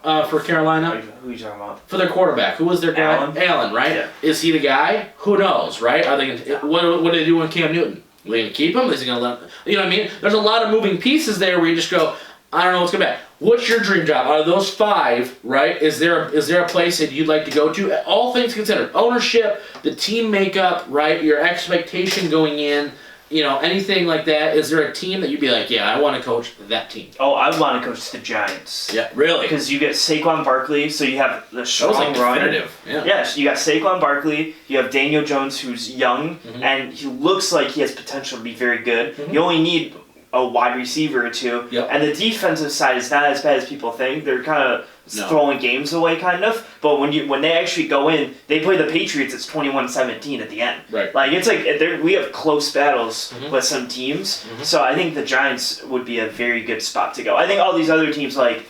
for Carolina? Who are you talking about? For their quarterback. Who was their guy? Allen, right? Yeah. Is he the guy? Who knows, right? Are they gonna, what do they do with Cam Newton? Are they going to keep him? Is he going to let... You know what I mean? There's a lot of moving pieces there where you just go, I don't know what's going to be. What's your dream job? Out of those 5, right, is there a place that you'd like to go to? All things considered. Ownership, the team makeup, right, your expectation going in, you know, anything like that. Is there a team that you'd be like, yeah, I want to coach that team? Oh, I want to coach the Giants. Yeah, really? Because you get Saquon Barkley, so you have the strong run. Definitive. Yeah. Yes, you got Saquon Barkley, you have Daniel Jones, who's young, and he looks like he has potential to be very good. You only need a wide receiver or 2. Yep. And the defensive side is not as bad as people think. They're kind of throwing games away, kind of. But when they actually go in, they play the Patriots. It's 21-17 at the end. Right. Like it's like we have close battles with some teams. So I think the Giants would be a very good spot to go. I think all these other teams like.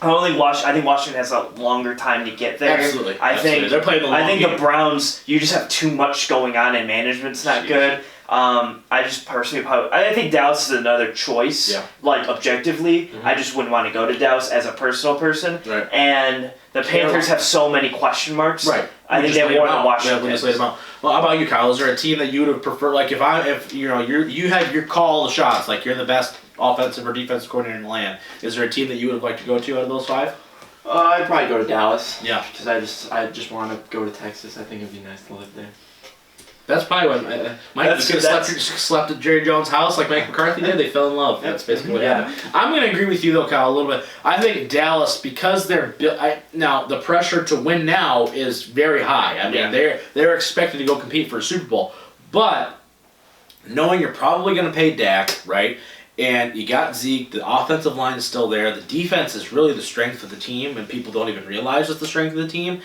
I think Washington has a longer time to get there. Absolutely. I think they're playing the long game. the Browns. You just have too much going on, and management's not good. I just personally, I think Dallas is another choice. Yeah. Like objectively, I just wouldn't want to go to Dallas as a personal person. Right. And the Panthers have so many question marks. Right. I think they want to Washington. Yeah, we just laid them out. Well, how about you, Kyle? Is there a team that you would have preferred? Like, if you know you have your call the shots, like you're the best offensive or defensive coordinator in the land. Is there a team that you would have liked to go to out of those 5? I'd probably go to Dallas. Yeah. Because I just want to go to Texas. I think it'd be nice to live there. That's probably what Mike could have slept at Jerry Jones' house like Mike McCarthy did. They fell in love. That's basically what happened. I'm going to agree with you though, Kyle, a little bit. I think Dallas, because they're now the pressure to win now is very high. I mean, they're expected to go compete for a Super Bowl, but knowing you're probably going to pay Dak, right? And you got Zeke, the offensive line is still there. The defense is really the strength of the team, and people don't even realize it's the strength of the team.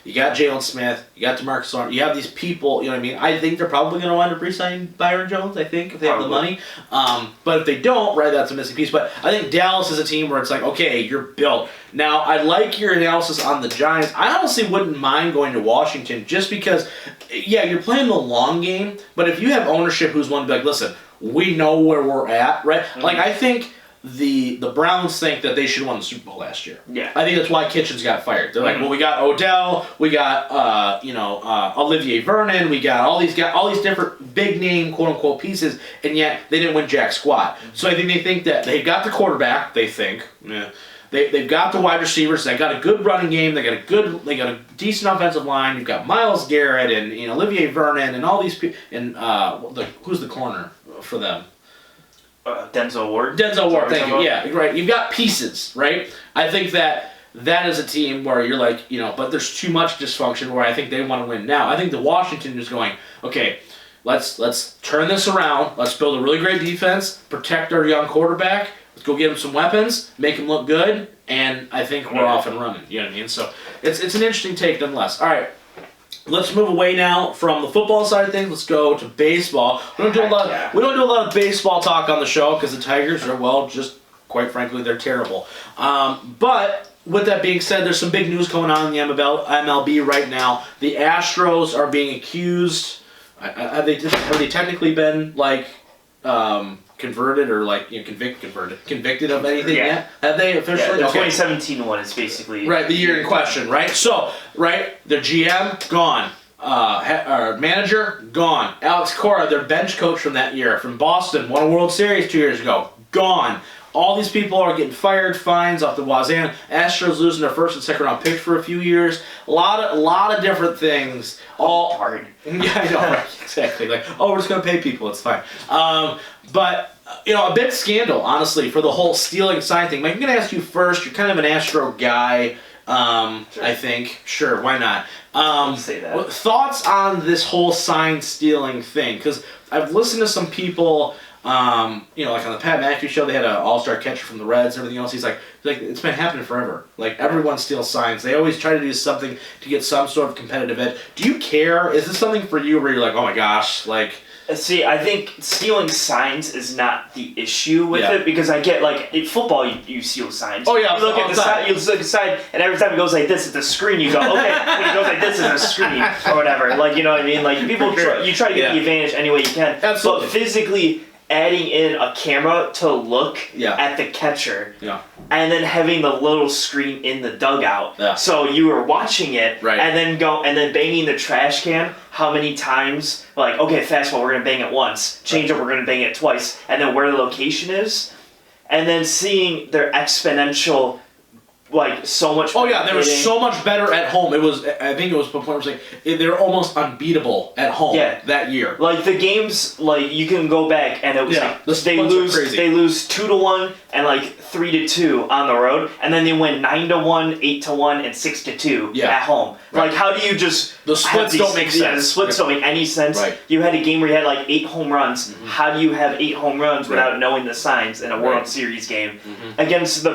You got Jalen Smith, you got Merkzone, you have these people, you know what I mean? I think they're probably going to wind up re-signing Byron Jones, I think, if they have the money. But if they don't, right, that's a missing piece. But I think Dallas is a team where it's like, okay, you're built. Now, I like your analysis on the Giants. I honestly wouldn't mind going to Washington just because, yeah, you're playing the long game, but if you have ownership who's willing to be like, listen, we know where we're at, right? Like, I think the Browns think that they should have won the Super Bowl last year. Yeah. I think that's why Kitchens got fired. They're like, well, we got Odell, we got Olivier Vernon, we got all these different big name quote unquote pieces, and yet they didn't win jack squat. So I think they think that they got the quarterback. They think, they've got the wide receivers. They got a good running game. They got a decent offensive line. You've got Myles Garrett and Olivier Vernon and all these people. And who's the corner for them? Denzel Ward. Denzel Ward, thank you. Yeah, right. You've got pieces, right? I think that is a team where you're like, but there's too much dysfunction where I think they want to win now. I think the Washington is going, okay, let's turn this around. Let's build a really great defense, protect our young quarterback. Let's go get him some weapons, make him look good, and I think we're off and running. You know what I mean? So it's an interesting take nonetheless. All right. Let's move away now from the football side of things. Let's go to baseball. We don't do a lot of baseball talk on the show because the Tigers are, just quite frankly, they're terrible. But with that being said, there's some big news going on in the MLB right now. The Astros are being accused. Have they technically been converted or convicted of anything yet? Have they officially? Yeah, the 2017 one is basically the year in question, right? So, their GM gone, our manager gone, Alex Cora, their bench coach from that year from Boston, won a World Series 2 years ago, gone. All these people are getting fired, fines off the wazan. Astros losing their first and second round picks for a few years. A lot of different things. All hard. Yeah, I know. Right, exactly. Like, we're just gonna pay people. It's fine. But a big scandal, honestly, for the whole stealing sign thing. Mike, I'm gonna ask you first. You're kind of an Astro guy. Sure. I think. Sure, why not? Say that. Thoughts on this whole sign stealing thing? Because I've listened to some people. Like on the Pat McAfee show, they had an all-star catcher from the Reds and everything else. He's like, it's been happening forever. Like, everyone steals signs. They always try to do something to get some sort of competitive edge. Do you care? Is this something for you where you're like, oh my gosh, like... See, I think stealing signs is not the issue with it because I get, in football, you steal signs. Oh, yeah. You look at the side, and every time it goes like this, it's a screen. You go, okay, when it goes like this, it's a screen, or whatever. You know what I mean? People, you try to get the advantage any way you can. Absolutely. But physically... adding in a camera to look Yeah. at the catcher. Yeah. And then having the little screen in the dugout. Yeah. So you were watching it Right. and then banging the trash can how many times, like, okay, fastball, we're gonna bang it once. Change up, we're gonna bang it twice, and then where the location is. And then seeing their exponential, like, so much. Oh yeah, they were hitting. so much better at home. It was, I think it was the point where it was like they were almost unbeatable at home that year. Like the games, like you can go back and it was like the they splits are lose crazy. 2-1 and like 3-2 on the road, and then they win 9-1, 8-1, and 6-2 at home. Right. Like how do you just The splits don't make sense. Yeah, the splits don't make any sense. Right. You had a game where you had like 8 home runs. How do you have 8 home runs without knowing the signs in a World Series game against one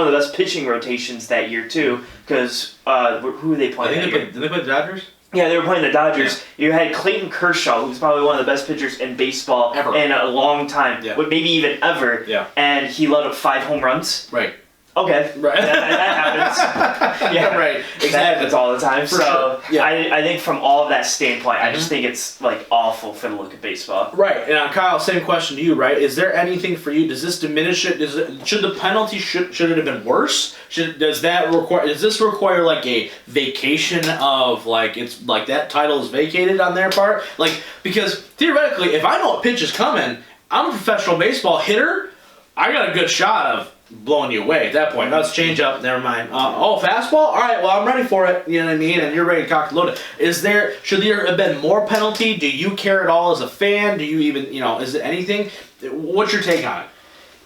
of the best pitching rotations that year too? Because who were they playing? I think did they play the Dodgers? Yeah, they were playing the Dodgers. Yeah. You had Clayton Kershaw, who's probably one of the best pitchers in baseball Ever. in a long time, maybe even ever. Yeah. And he let up 5 home runs. Right. Okay. Right. That happens. Yeah. Right. Exactly. That happens all the time. For so sure. Yeah. I think from all of that standpoint, I just think it's like awful for the look of baseball. Right. And Kyle, same question to you. Right? Is there anything for you? Does this diminish it? Should the penalty should it have been worse? Does this require like a vacation of like it's like that title is vacated on their part? Like because theoretically, if I know a pitch is coming, I'm a professional baseball hitter. I got a good shot of blowing you away at that point. Let's change up. Never mind. Fastball? All right, well, I'm ready for it. You know what I mean? And you're ready to cock and load it. Should there have been more penalty? Do you care at all as a fan? Do you even, is it anything? What's your take on it?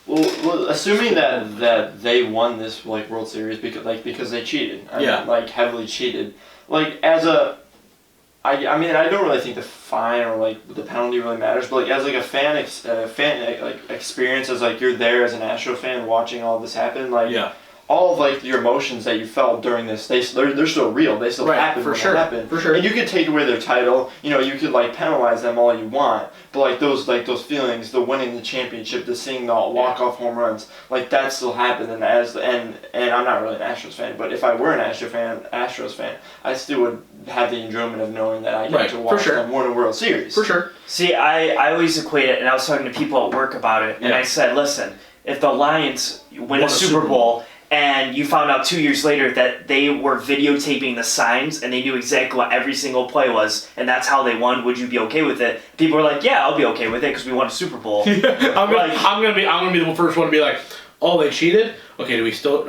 Well, assuming that they won this like World Series because they cheated. I mean, like heavily cheated. Like I mean, I don't really think the fine or like the penalty really matters, but like as like a fan experience, as like you're there as an Astro fan watching all this happen, like all of like your emotions that you felt during this, they're still real. They still happen when they happen. For sure. And you could take away their title. You could like penalize them all you want, but like those feelings, the winning the championship, the seeing the walk-off home runs, like that still happened. And I'm not really an Astros fan, but if I were an Astros fan, I still would have the enjoyment of knowing that I get to watch them win a World Series. For sure. See, I always equate it, and I was talking to people at work about it, and I said, listen, if the Lions win a Super Bowl and you found out 2 years later that they were videotaping the signs and they knew exactly what every single play was, and that's how they won, would you be okay with it? People were like, yeah, I'll be okay with it because we won a Super Bowl. I'm gonna be the first one to be like, oh, they cheated? Okay, are we still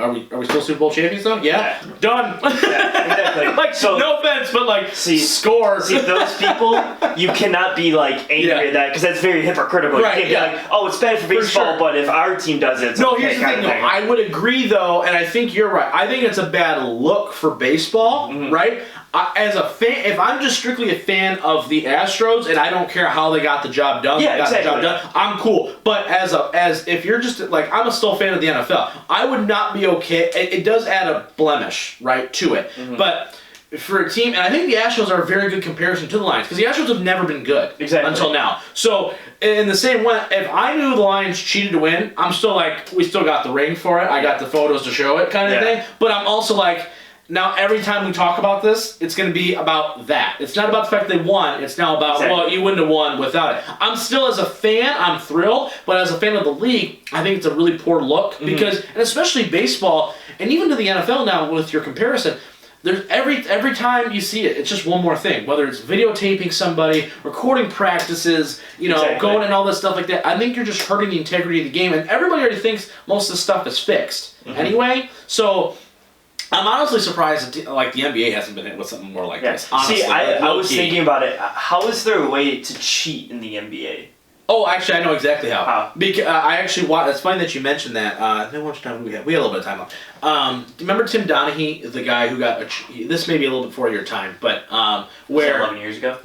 Super Bowl champions though? Yeah. Done. Yeah, exactly. So, no offense, but score. See, those people, you cannot be like angry at that because that's very hypocritical. Right, you can't be like, oh, it's bad for baseball, but if our team does it, it's okay. Here's the thing though. I would agree though, and I think you're right. I think it's a bad look for baseball, right? As a fan, if I'm just strictly a fan of the Astros and I don't care how they got the job done, the job done, I'm cool. But as if you're just like, I'm still a fan of the NFL, I would not be okay. It does add a blemish, right, to it. But for a team, and I think the Astros are a very good comparison to the Lions because the Astros have never been good until now. So in the same way, if I knew the Lions cheated to win, I'm still like, we still got the ring for it. I got the photos to show it, kind of thing. But I'm also like, now, every time we talk about this, it's going to be about that. It's not about the fact they won. It's now about, well, you wouldn't have won without it. I'm still, as a fan, I'm thrilled. But as a fan of the league, I think it's a really poor look. Because, and especially baseball, and even to the NFL now with your comparison, there's every time you see it, it's just one more thing. Whether it's videotaping somebody, recording practices, going and all this stuff like that. I think you're just hurting the integrity of the game. And everybody already thinks most of the stuff is fixed anyway. So I'm honestly surprised that the NBA hasn't been hit with something more like this. Honestly, see, I was thinking about it. How is there a way to cheat in the NBA? Oh, actually, I know exactly how. Because I actually watched. It's funny that you mentioned that. How much time do we have? We had a little bit of time left. Remember Tim Donaghy, the guy who got this may be a little bit before your time, but where 11 years ago,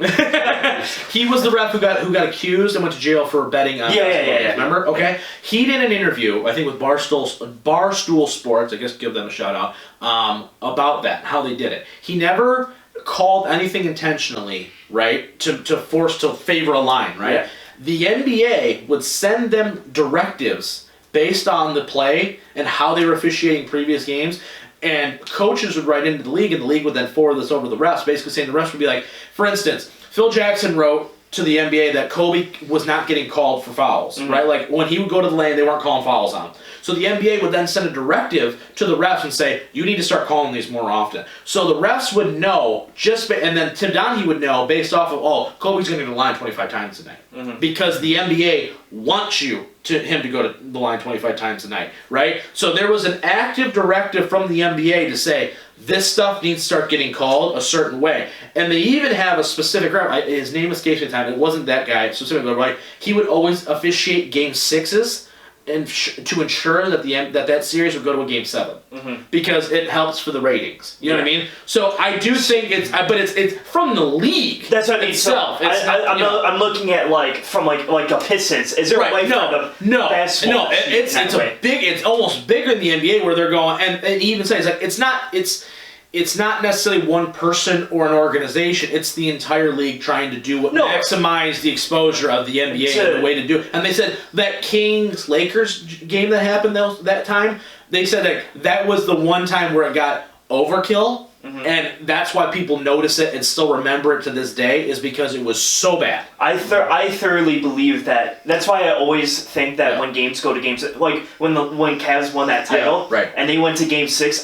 he was the ref who got accused and went to jail for betting on basketball games. Remember? Okay. He did an interview, I think, with Barstool Sports. I guess give them a shout out about that, how they did it. He never called anything intentionally, right? To favor a line, right? Yeah. The NBA would send them directives based on the play and how they were officiating previous games, and coaches would write into the league, and the league would then forward this over to the refs, basically saying the refs would be like, for instance, Phil Jackson wrote, to the NBA that Kobe was not getting called for fouls, right? Like when he would go to the lane, they weren't calling fouls on him. So the NBA would then send a directive to the refs and say, you need to start calling these more often. So the refs would know, and then Tim Donaghy would know based off of, Kobe's going to go to the line 25 times tonight. Because the NBA wants him to go to the line 25 times a night, right? So there was an active directive from the NBA to say, this stuff needs to start getting called a certain way. And they even have a specific ref, his name escapes me at the time, it wasn't that guy specifically, right? He would always officiate Game 6s and to ensure that that series would go to a Game 7. Because it helps for the ratings. You know what I mean? So I do think but it's from the league. That's what I mean. Itself. So I'm looking at from the Pistons. Is there a way for the basketball? It's almost bigger than the NBA where they're going, and he even says it's not necessarily one person or an organization. It's the entire league trying to maximize the exposure of the NBA and the way to do it. And they said that Kings-Lakers game that happened that time, they said that was the one time where it got overkill. And that's why people notice it and still remember it to this day, is because it was so bad. I thoroughly believe that. That's why I always think that when games go to games, like when Cavs won that title, and they went to Game 6,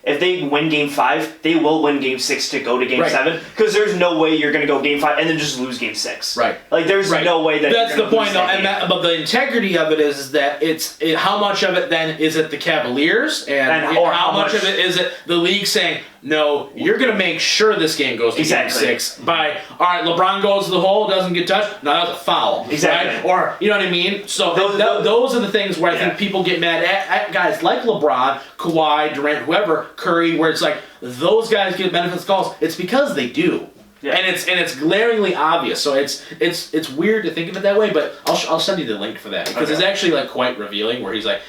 if they win Game 5, they will win Game 6 to go to Game 7, because there's no way you're going to go Game 5 and then just lose Game 6. Right. Like there's no way that. That's the point, though, but the integrity of it is that how much of it then is it the Cavaliers or how much of it is it the league saying, no, you're going to make sure this game goes to Game 6 by, all right, LeBron goes to the hole, doesn't get touched, no, that's a foul. Exactly. Right? Or, you know what I mean? So those are the things where I think people get mad at guys like LeBron, Kawhi, Durant, whoever, Curry, where it's like, those guys get benefits calls. It's because they do. Yeah. And it's glaringly obvious. So it's weird to think of it that way, but I'll send you the link for that, because it's actually quite revealing, where he's like,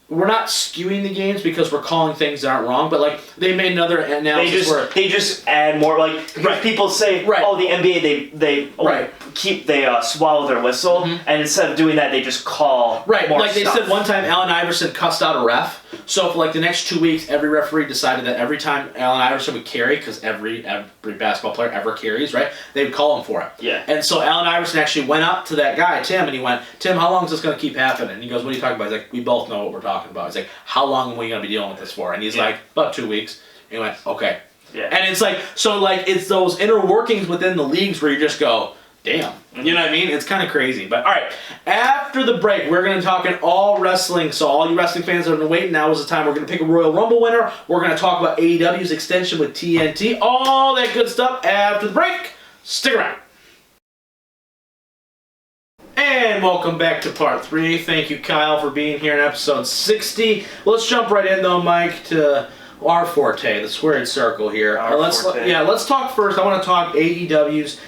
we're not skewing the games because we're calling things that aren't wrong, but they made another analysis they just add more, because people say, the NBA they swallow their whistle, and instead of doing that, they just call more they said one time Allen Iverson cussed out a ref. So for the next 2 weeks, every referee decided that every time Allen Iverson would carry, because every basketball player ever carries, right? They would call him for it. Yeah. And so Allen Iverson actually went up to that guy, Tim, and he went, Tim, how long is this going to keep happening? And he goes, what are you talking about? He's like, we both know what we're talking about. He's like, how long are we going to be dealing with this for? And he's like, about 2 weeks. And he went, okay. Yeah. And it's it's those inner workings within the leagues where you just go, damn. You know what I mean? It's kind of crazy. But all right, after the break, we're going to talk in all wrestling. So all you wrestling fans that have been waiting, now is the time. We're going to pick a Royal Rumble winner. We're going to talk about AEW's extension with TNT. All that good stuff after the break. Stick around. And welcome back to part 3. Thank you, Kyle, for being here in episode 60. Let's jump right in, though, Mike, to our forte, the squared circle here. Let's talk first. I want to talk AEW's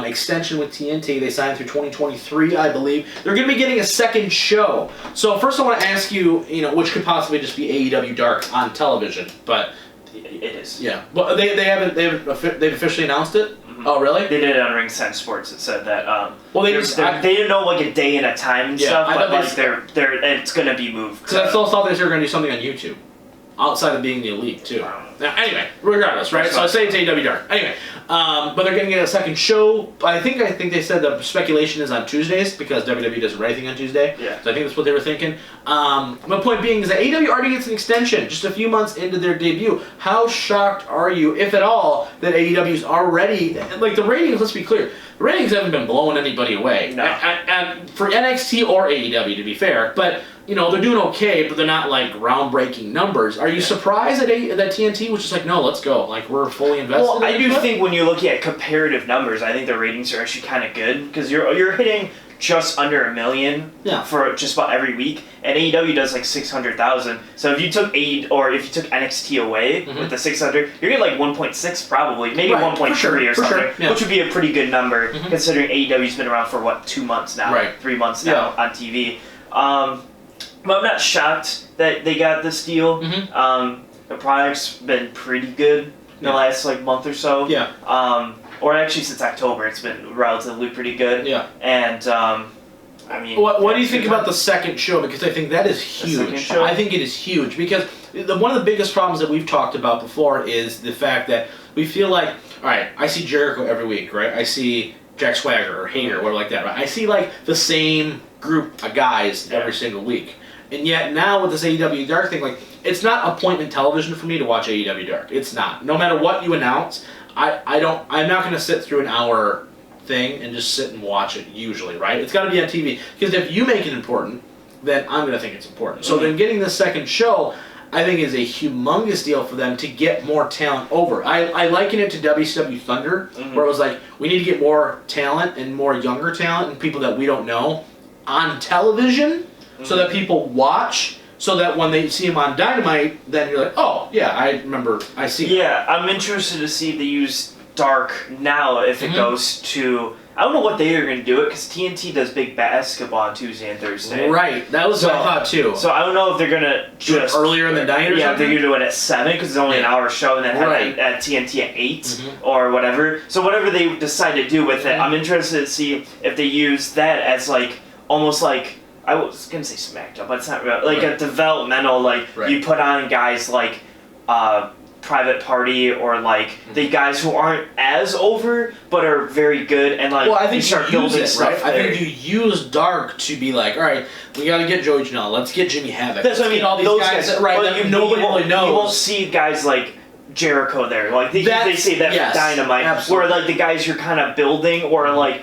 extension with TNT. They signed through 2023, I believe. They're going to be getting a second show. So first I want to ask you, which could possibly just be AEW Dark on television, but it is. Yeah. Well, they've officially announced it? Oh, really? They did it on Ringside Sports. It said that. They didn't know a day and a time and stuff, but it's going to be moved. Because I still thought they were going to do something on YouTube. Outside of being the Elite, too. Now, anyway, regardless, right? So I say it's AEW Dark. Anyway, but they're going to get a second show. I think they said the speculation is on Tuesdays, because WWE doesn't write anything on Tuesday. Yeah. So I think that's what they were thinking. My point being is that AEW already gets an extension just a few months into their debut. How shocked are you, if at all, that AEW's already... the ratings, let's be clear, the ratings haven't been blowing anybody away. No. And for NXT or AEW, to be fair, but... they're doing okay, but they're not groundbreaking numbers. Are you surprised that TNT was just no, let's go? We're fully invested. Well, I do think when you look at comparative numbers, I think the ratings are actually kind of good, because you're hitting just under 1 million for just about every week, and AEW does 600,000. So if you took NXT away with the 600, you're getting 1.6 probably, maybe 1.3 or something, which would be a pretty good number considering AEW's been around for 2 months now, 3 months now on TV. But I'm not shocked that they got this deal. The product's been pretty good in the last month or so. Yeah. Or actually since October, it's been relatively pretty good. Yeah. And what do you think about the second show? Because I think that is huge. I think it is huge because one of the biggest problems that we've talked about before is the fact that we feel like all right, I see Jericho every week, right? I see Jack Swagger or Hayter or whatever like that, right? I see like the same group of guys every single week. And yet now with this AEW Dark thing, like, it's not appointment television for me to watch AEW Dark. It's not. No matter what you announce, I'm not going to sit through an hour thing and just sit and watch it usually, right? It's got to be on TV. Because if you make it important, then I'm going to think it's important. So then getting this second show, I think, is a humongous deal for them to get more talent over. I liken it to WCW Thunder, where it was like, we need to get more talent and more younger talent and people that we don't know on television so that people watch, so that when they see them on Dynamite, then you're like, oh, yeah, I remember, I see. Yeah, I'm interested to see if they use Dark now, if it goes to... I don't know what day they're going to do it, because TNT does big basketball on Tuesday and Thursday. Right, that was what I thought too. So I don't know if they're going to just... earlier in the night or Yeah, something? they're going to do it at 7, because it's only an hour show, and then have it at TNT at 8, or whatever. So whatever they decide to do with it, I'm interested to see if they use that as, like, almost like... I was going to say SmackDown, but it's not real. Like a developmental, like, you put on guys like... Private Party, or like the guys who aren't as over but are very good, and like, well, I think you start building stuff. Right? I think you use Dark to be like, all right, we got to get Joey Janela, let's get Jimmy Havoc. That's what I mean. All these guys, that, right? That nobody really knows. You won't see guys like Jericho there. Like they say that for Dynamite, absolutely. where like the guys you're kind of building, or like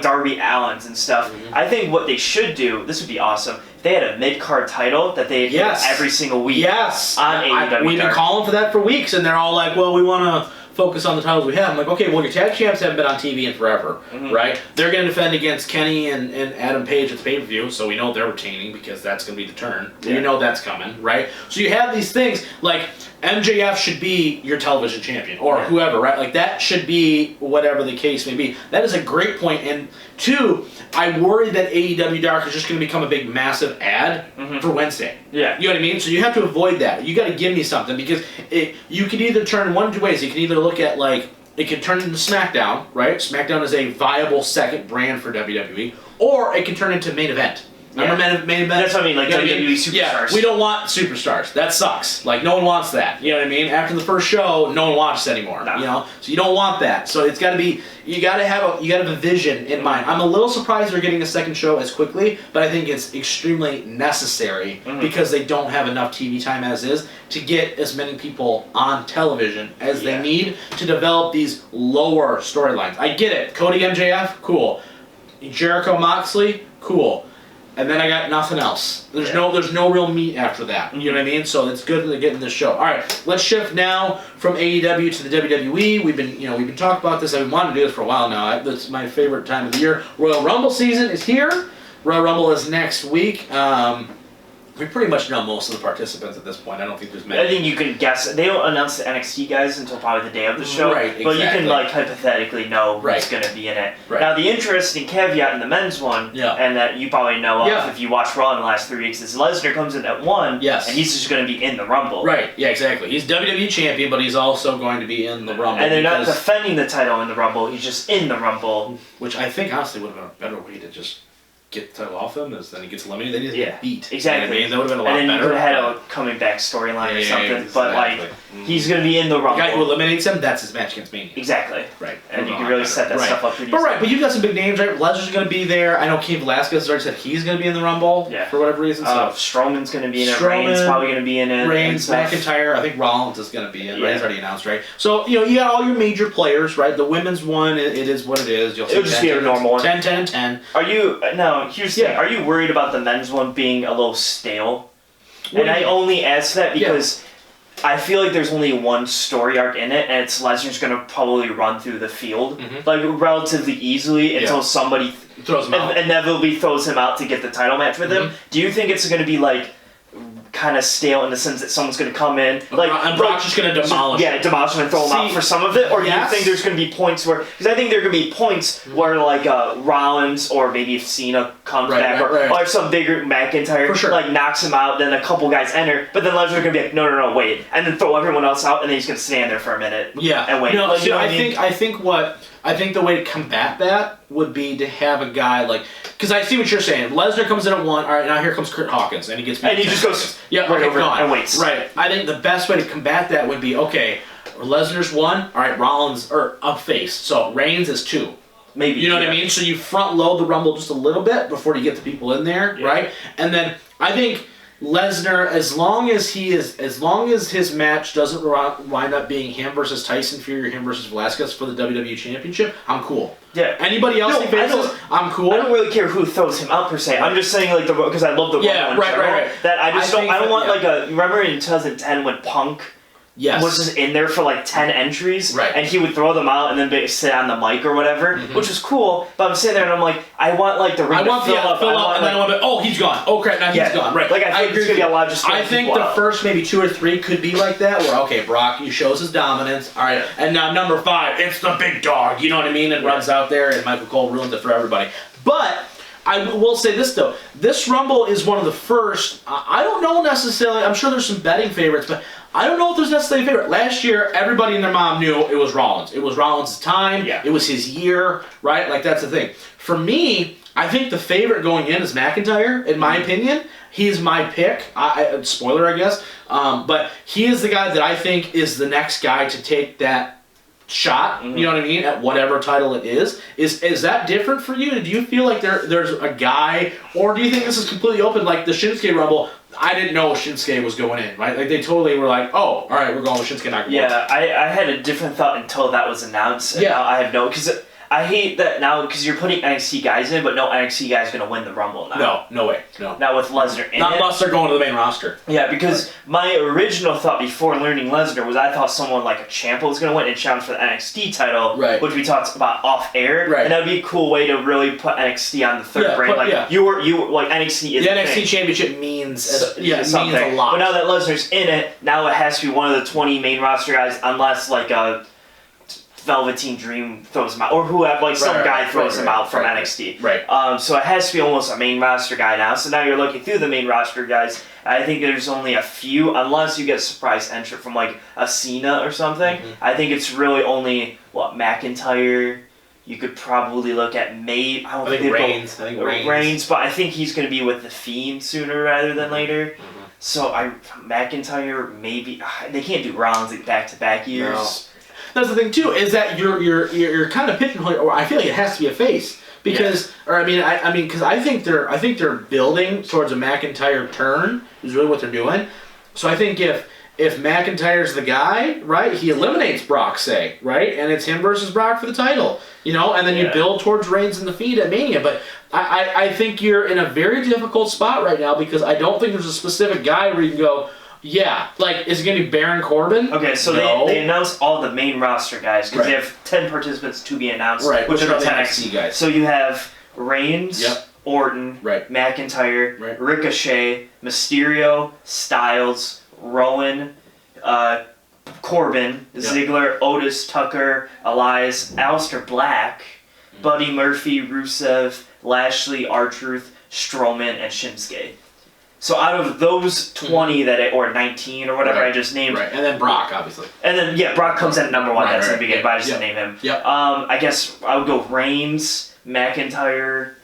Darby Allin's and stuff. I think what they should do, this would be awesome. They had a mid-card title that they every single week on AEW. We've been calling for that for weeks, and they're all like, well, we want to focus on the titles we have. I'm like, okay, well, your tag champs haven't been on TV in forever, right? They're going to defend against Kenny and Adam Page at the pay-per-view, so we know they're retaining because that's going to be the turn. Yeah. You know that's coming, right? So you have these things, like MJF should be your television champion, or whoever, right? Like, that should be whatever the case may be. That is a great point. And two, I worry that AEW Dark is just going to become a big, massive ad for Wednesday. Yeah. You know what I mean? So you have to avoid that. You got to give me something, because you can either turn one of two ways. You can either look at, like, it can turn into SmackDown, right? SmackDown is a viable second brand for WWE, or it can turn into main event. Remember main event? That's what I mean, like WWE Superstars. Yeah, we don't want superstars. That sucks. Like, no one wants that. You know what I mean? After the first show, no one watches anymore. No. You know, so you don't want that. So it's got to be. You got to have a vision in mind. I'm a little surprised they're getting a second show as quickly, but I think it's extremely necessary because they don't have enough TV time as is to get as many people on television as they need to develop these lower storylines. I get it. Cody MJF, cool. Jericho Moxley, cool. And then I got nothing else. There's no real meat after that. You know what I mean? So it's good that they're getting this show. All right, let's shift now from AEW to the WWE. We've been talking about this. I've been wanting to do this for a while now. That's my favorite time of the year. Royal Rumble season is here. Royal Rumble is next week. We pretty much know most of the participants at this point. I don't think there's many. I think you can guess. They don't announce the NXT guys until probably the day of the show. Right, exactly. But you can, like, hypothetically know who's going to be in it. Right. Now, the interesting caveat in the men's one, and that you probably know of if you watch Raw in the last 3 weeks, is Lesnar comes in at 1, and he's just going to be in the Rumble. Right, yeah, exactly. He's WWE champion, but he's also going to be in the Rumble. And they're not defending the title in the Rumble, he's just in the Rumble. Which I think, honestly, would have been a better way to just get the title off him, is then he gets eliminated, then he doesn't get beat. Exactly. You know what I mean? That would have been a lot better. And then you could have had a coming back storyline or something, exactly. But like, he's going to be in the Rumble. The guy who eliminates him, that's his match against Mania. Exactly. Right. And you can really set that stuff up pretty easily. But you've got some big names, right? Lesnar's going to be there. I know Cain Velasquez has already said he's going to be in the Rumble for whatever reason. So Strowman's going to be in it. Reigns probably going to be in it. Reigns, McIntyre, I think Rollins is going to be in. Reigns already announced, right? So, you got all your major players, right? The women's one, it is what it is. It'll just be a normal one. 10, 10, and 10. Here's the thing. Are you worried about the men's one being a little stale? And I only ask that because I feel like there's only one story arc in it, and it's Lesnar's going to probably run through the field like relatively easily until somebody throws him out. Inevitably throws him out to get the title match with him. Do you think it's going to be like kind of stale in the sense that someone's going to come in and Brock's just going to demolish him. Demolish him and throw him out for some of it? Or do you think there's going to be points where... Because I think there are going to be points where like Rollins, or maybe if Cena comes back, or if some bigger McIntyre like knocks him out, then a couple guys enter, but then Lesnar's going to be like, no, wait, and then throw everyone else out, and then he's going to stand there for a minute and wait. No, I think the way to combat that would be to have a guy like... Because I see what you're saying. Lesnar comes in at 1, all right, now here comes Kurt Hawkins, and he gets... And he just goes right over and waits. Right. I think the best way to combat that would be, okay, Lesnar's 1. All right, Rollins or up face. So Reigns is 2. Maybe. You know what I mean? So you front load the Rumble just a little bit before you get the people in there, right? And then I think Lesnar, as long as his match doesn't wind up being him versus Tyson Fury or him versus Velasquez for the WWE Championship, I'm cool. Yeah. Anybody else he faces, I'm cool. I don't really care who throws him out per se. I'm just saying because I love the Rumble in general. Right. That I don't want remember in 2010 when Punk was just in there for like 10 entries, and he would throw them out and then sit on the mic or whatever, which was cool. But I'm sitting there and I'm like, I want like the ring to fill up, and then I want to. Oh, he's gone. Oh crap, now he's gone. Right. Like I think it's gonna be a lot. Just I think the first maybe 2 or 3 could be like that, where okay, Brock he shows his dominance. All right, and now number 5, it's the big dog. You know what I mean? And runs out there, and Michael Cole ruins it for everybody. But I will say this though, this Rumble is one of the first. I don't know necessarily. I'm sure there's some betting favorites, but I don't know if there's necessarily a favorite. Last year, everybody and their mom knew it was Rollins. It was Rollins' time. Yeah. It was his year, right? Like, that's the thing. For me, I think the favorite going in is McIntyre, in my opinion. He's my pick. Spoiler, I guess. But he is the guy that I think is the next guy to take that shot, you know what I mean, at whatever title it is. Is that different for you? Do you feel like there's a guy, or do you think this is completely open, like the Shinsuke Rumble? I didn't know Shinsuke was going in, right? Like, they totally were like, oh, all right, we're going with Shinsuke Nakamura. Yeah, I had a different thought until that was announced. And now I have because I hate that now because you're putting NXT guys in, but no NXT guy is going to win the Rumble now. No way. No. Not with Lesnar in Not unless they're going to the main roster. Yeah, because my original thought before learning Lesnar was I thought someone like a Ciampa was going to win and challenge for the NXT title, which we talked about off air, and that would be a cool way to really put NXT on the third brand. Like you were like NXT is the NXT Championship means something. Means a lot. But now that Lesnar's in it, now it has to be one of the 20 main roster guys, unless like a Velveteen Dream throws him out, or some guy throws him out from NXT. Right. So it has to be almost a main roster guy now. So now you're looking through the main roster guys. I think there's only a few, unless you get a surprise entrant from like a Cena or something. I think it's really only McIntyre. You could probably look at I think Reigns, but I think he's going to be with the Fiend sooner rather than later. So McIntyre maybe they can't do Rollins back-to-back years. No. That's the thing too, is that you're kind of pigeonholing, or I feel like it has to be a face because, because I think they're building towards a McIntyre turn is really what they're doing. So I think if McIntyre's the guy, right, he eliminates Brock, say, right, and it's him versus Brock for the title, and then you build towards Reigns and the Fiend at Mania. But I think you're in a very difficult spot right now because I don't think there's a specific guy where you can go, yeah, like, is it going to be Baron Corbin? Okay, so they announced all the main roster guys because they have 10 participants to be announced, which are the NXT guys. So you have Reigns, Orton, McIntyre, Ricochet, Mysterio, Styles, Rowan, Corbin, Ziggler, Otis, Tucker, Elias, Aleister Black, Buddy Murphy, Rusev, Lashley, R-Truth, Strowman, and Shinsuke. So out of those 20 or 19 or whatever I just named, and then Brock obviously, and then Brock comes in at number 1. That's in the beginning, but I just didn't name him. I guess I would go Reigns, McIntyre.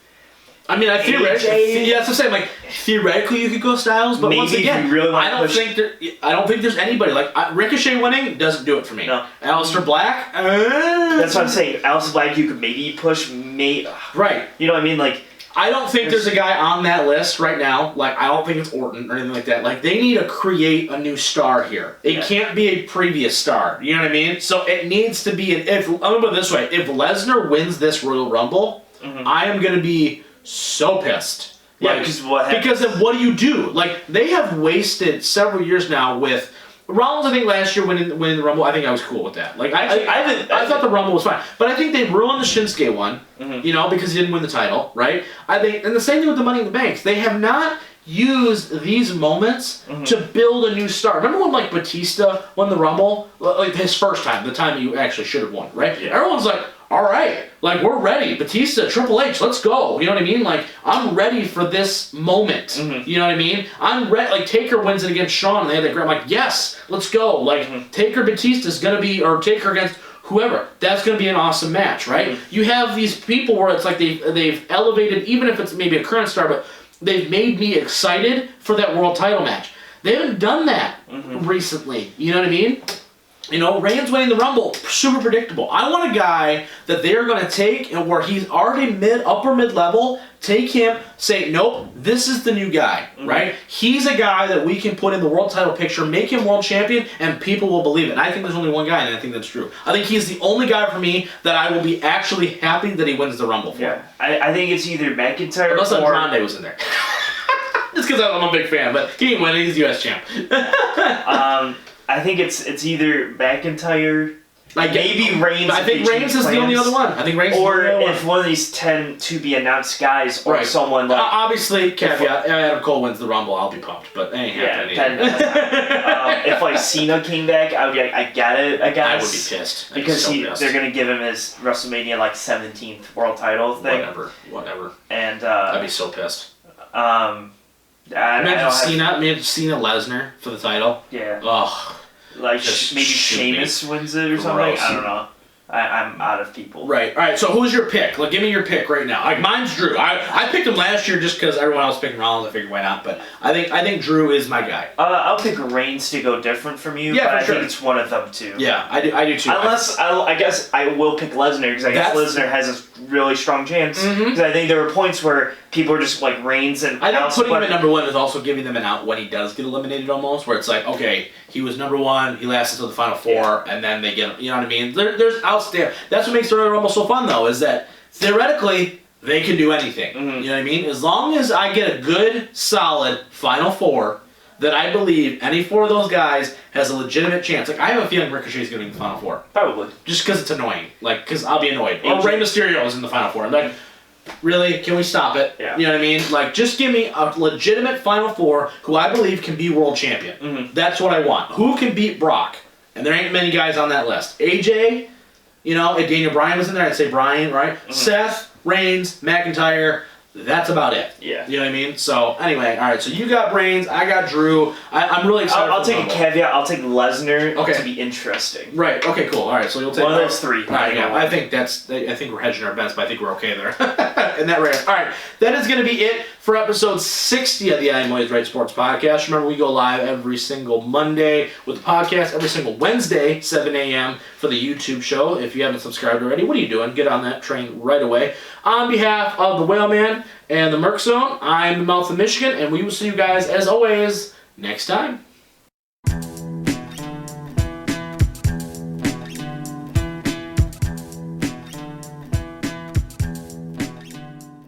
I mean, that's what I'm saying. Like, theoretically, you could go Styles, but once again, I don't think there's anybody like Ricochet winning doesn't do it for me. No, Aleister Black. That's what I'm saying. Aleister Black, you could maybe push, right? You know what I mean? Like, I don't think there's a guy on that list right now. Like, I don't think it's Orton or anything like that. Like, they need to create a new star here. It can't be a previous star. You know what I mean? So it needs to be I'm gonna put it this way: if Lesnar wins this Royal Rumble, I am gonna be so pissed. Yeah, because of what do you do? Like, they have wasted several years now with Rollins. I think last year winning the Rumble, I think I was cool with that. Like, I thought the Rumble was fine, but I think they ruined the Shinsuke one. Because he didn't win the title, right? I think, and the same thing with the Money in the Banks. They have not used these moments to build a new star. Remember when like Batista won the Rumble, like his first time, the time that you actually should have won, right? Yeah. Everyone's like, all right, like, we're ready. Batista, Triple H, let's go. You know what I mean? Like, I'm ready for this moment. You know what I mean? I'm ready. Like, Taker wins it against Shawn, and they had that grab. I'm like, yes, let's go. Like, Taker Batista's gonna be, or Taker against whoever. That's gonna be an awesome match, right? You have these people where it's like they've elevated, even if it's maybe a current star, but they've made me excited for that world title match. They haven't done that recently. You know what I mean? You know, Reigns winning the Rumble, super predictable. I want a guy that they're going to take and where he's already upper mid-level, take him, say, nope, this is the new guy, right? He's a guy that we can put in the world title picture, make him world champion, and people will believe it. And I think there's only one guy, and I think that's true. I think he's the only guy for me that I will be actually happy that he wins the Rumble for. Yeah, I think it's either McIntyre Unless or... Andrade was in there. Just because I'm a big fan, but he didn't win, he's U.S. champ. I think it's either McIntyre, maybe Reigns. I think Reigns is the only other one. I think Reigns or is the only if one of these 10 to be announced guys, or someone like obviously caveat. Adam Cole wins the Rumble, I'll be pumped, but it ain't happening. If like Cena came back, I would be like, I get it, I guess. I would be pissed because they're gonna give him his WrestleMania like 17th world title thing. Whatever. And I'd be so pissed. Imagine Cena Lesnar for the title. Yeah. Ugh. Like maybe Sheamus wins it or something. I don't know. I'm out of people. Right. All right. So who's your pick? Like, give me your pick right now. Like, mine's Drew. I picked him last year just because everyone else picked Rollins. I figured why not. But I think Drew is my guy. I'll pick Reigns to go different from you. Yeah, but for I think it's one of them too. Yeah, I do too. Unless I guess I will pick Lesnar because I guess Lesnar has a really strong chance. Because I think there were points where people were just like Reigns and. I think putting him at number 1 is also giving them an out when he does get eliminated almost, where it's like, okay, he was number 1, he lasted until the final 4, and then they get, you know what I mean? There's outs there. That's what makes the Royal Rumble so fun, though, is that theoretically they can do anything. You know what I mean? As long as I get a good, solid final 4, that I believe any 4 of those guys has a legitimate chance. Like, I have a feeling Ricochet's going to be in the final 4. Probably. Just because it's annoying. Like, because I'll be annoyed. Or Rey Mysterio is in the final 4. I'm like, really? Can we stop it? Yeah. You know what I mean? Like, just give me a legitimate final 4 who I believe can be world champion. That's what I want. Who can beat Brock? And there ain't many guys on that list. AJ, you know, if Daniel Bryan was in there, I'd say Bryan, right? Seth, Reigns, McIntyre. That's about it. Yeah. You know what I mean? So, anyway, all right. So, you got Reigns. I got Drew. I'm really excited. I'll take a caveat. I'll take Lesnar to be interesting. Right. Okay, cool. All right. So, you'll take one of those 3. All right, yeah. I think we're hedging our bets, but I think we're okay there. In that range. All right. That is going to be it for episode 60 of the I Am Always Right Sports Podcast. Remember, we go live every single Monday with the podcast, every single Wednesday, 7 a.m. for the YouTube show. If you haven't subscribed already, what are you doing? Get on that train right away. On behalf of the Whaleman and the Merkzone, I'm the Mouth of Michigan, and we will see you guys, as always, next time.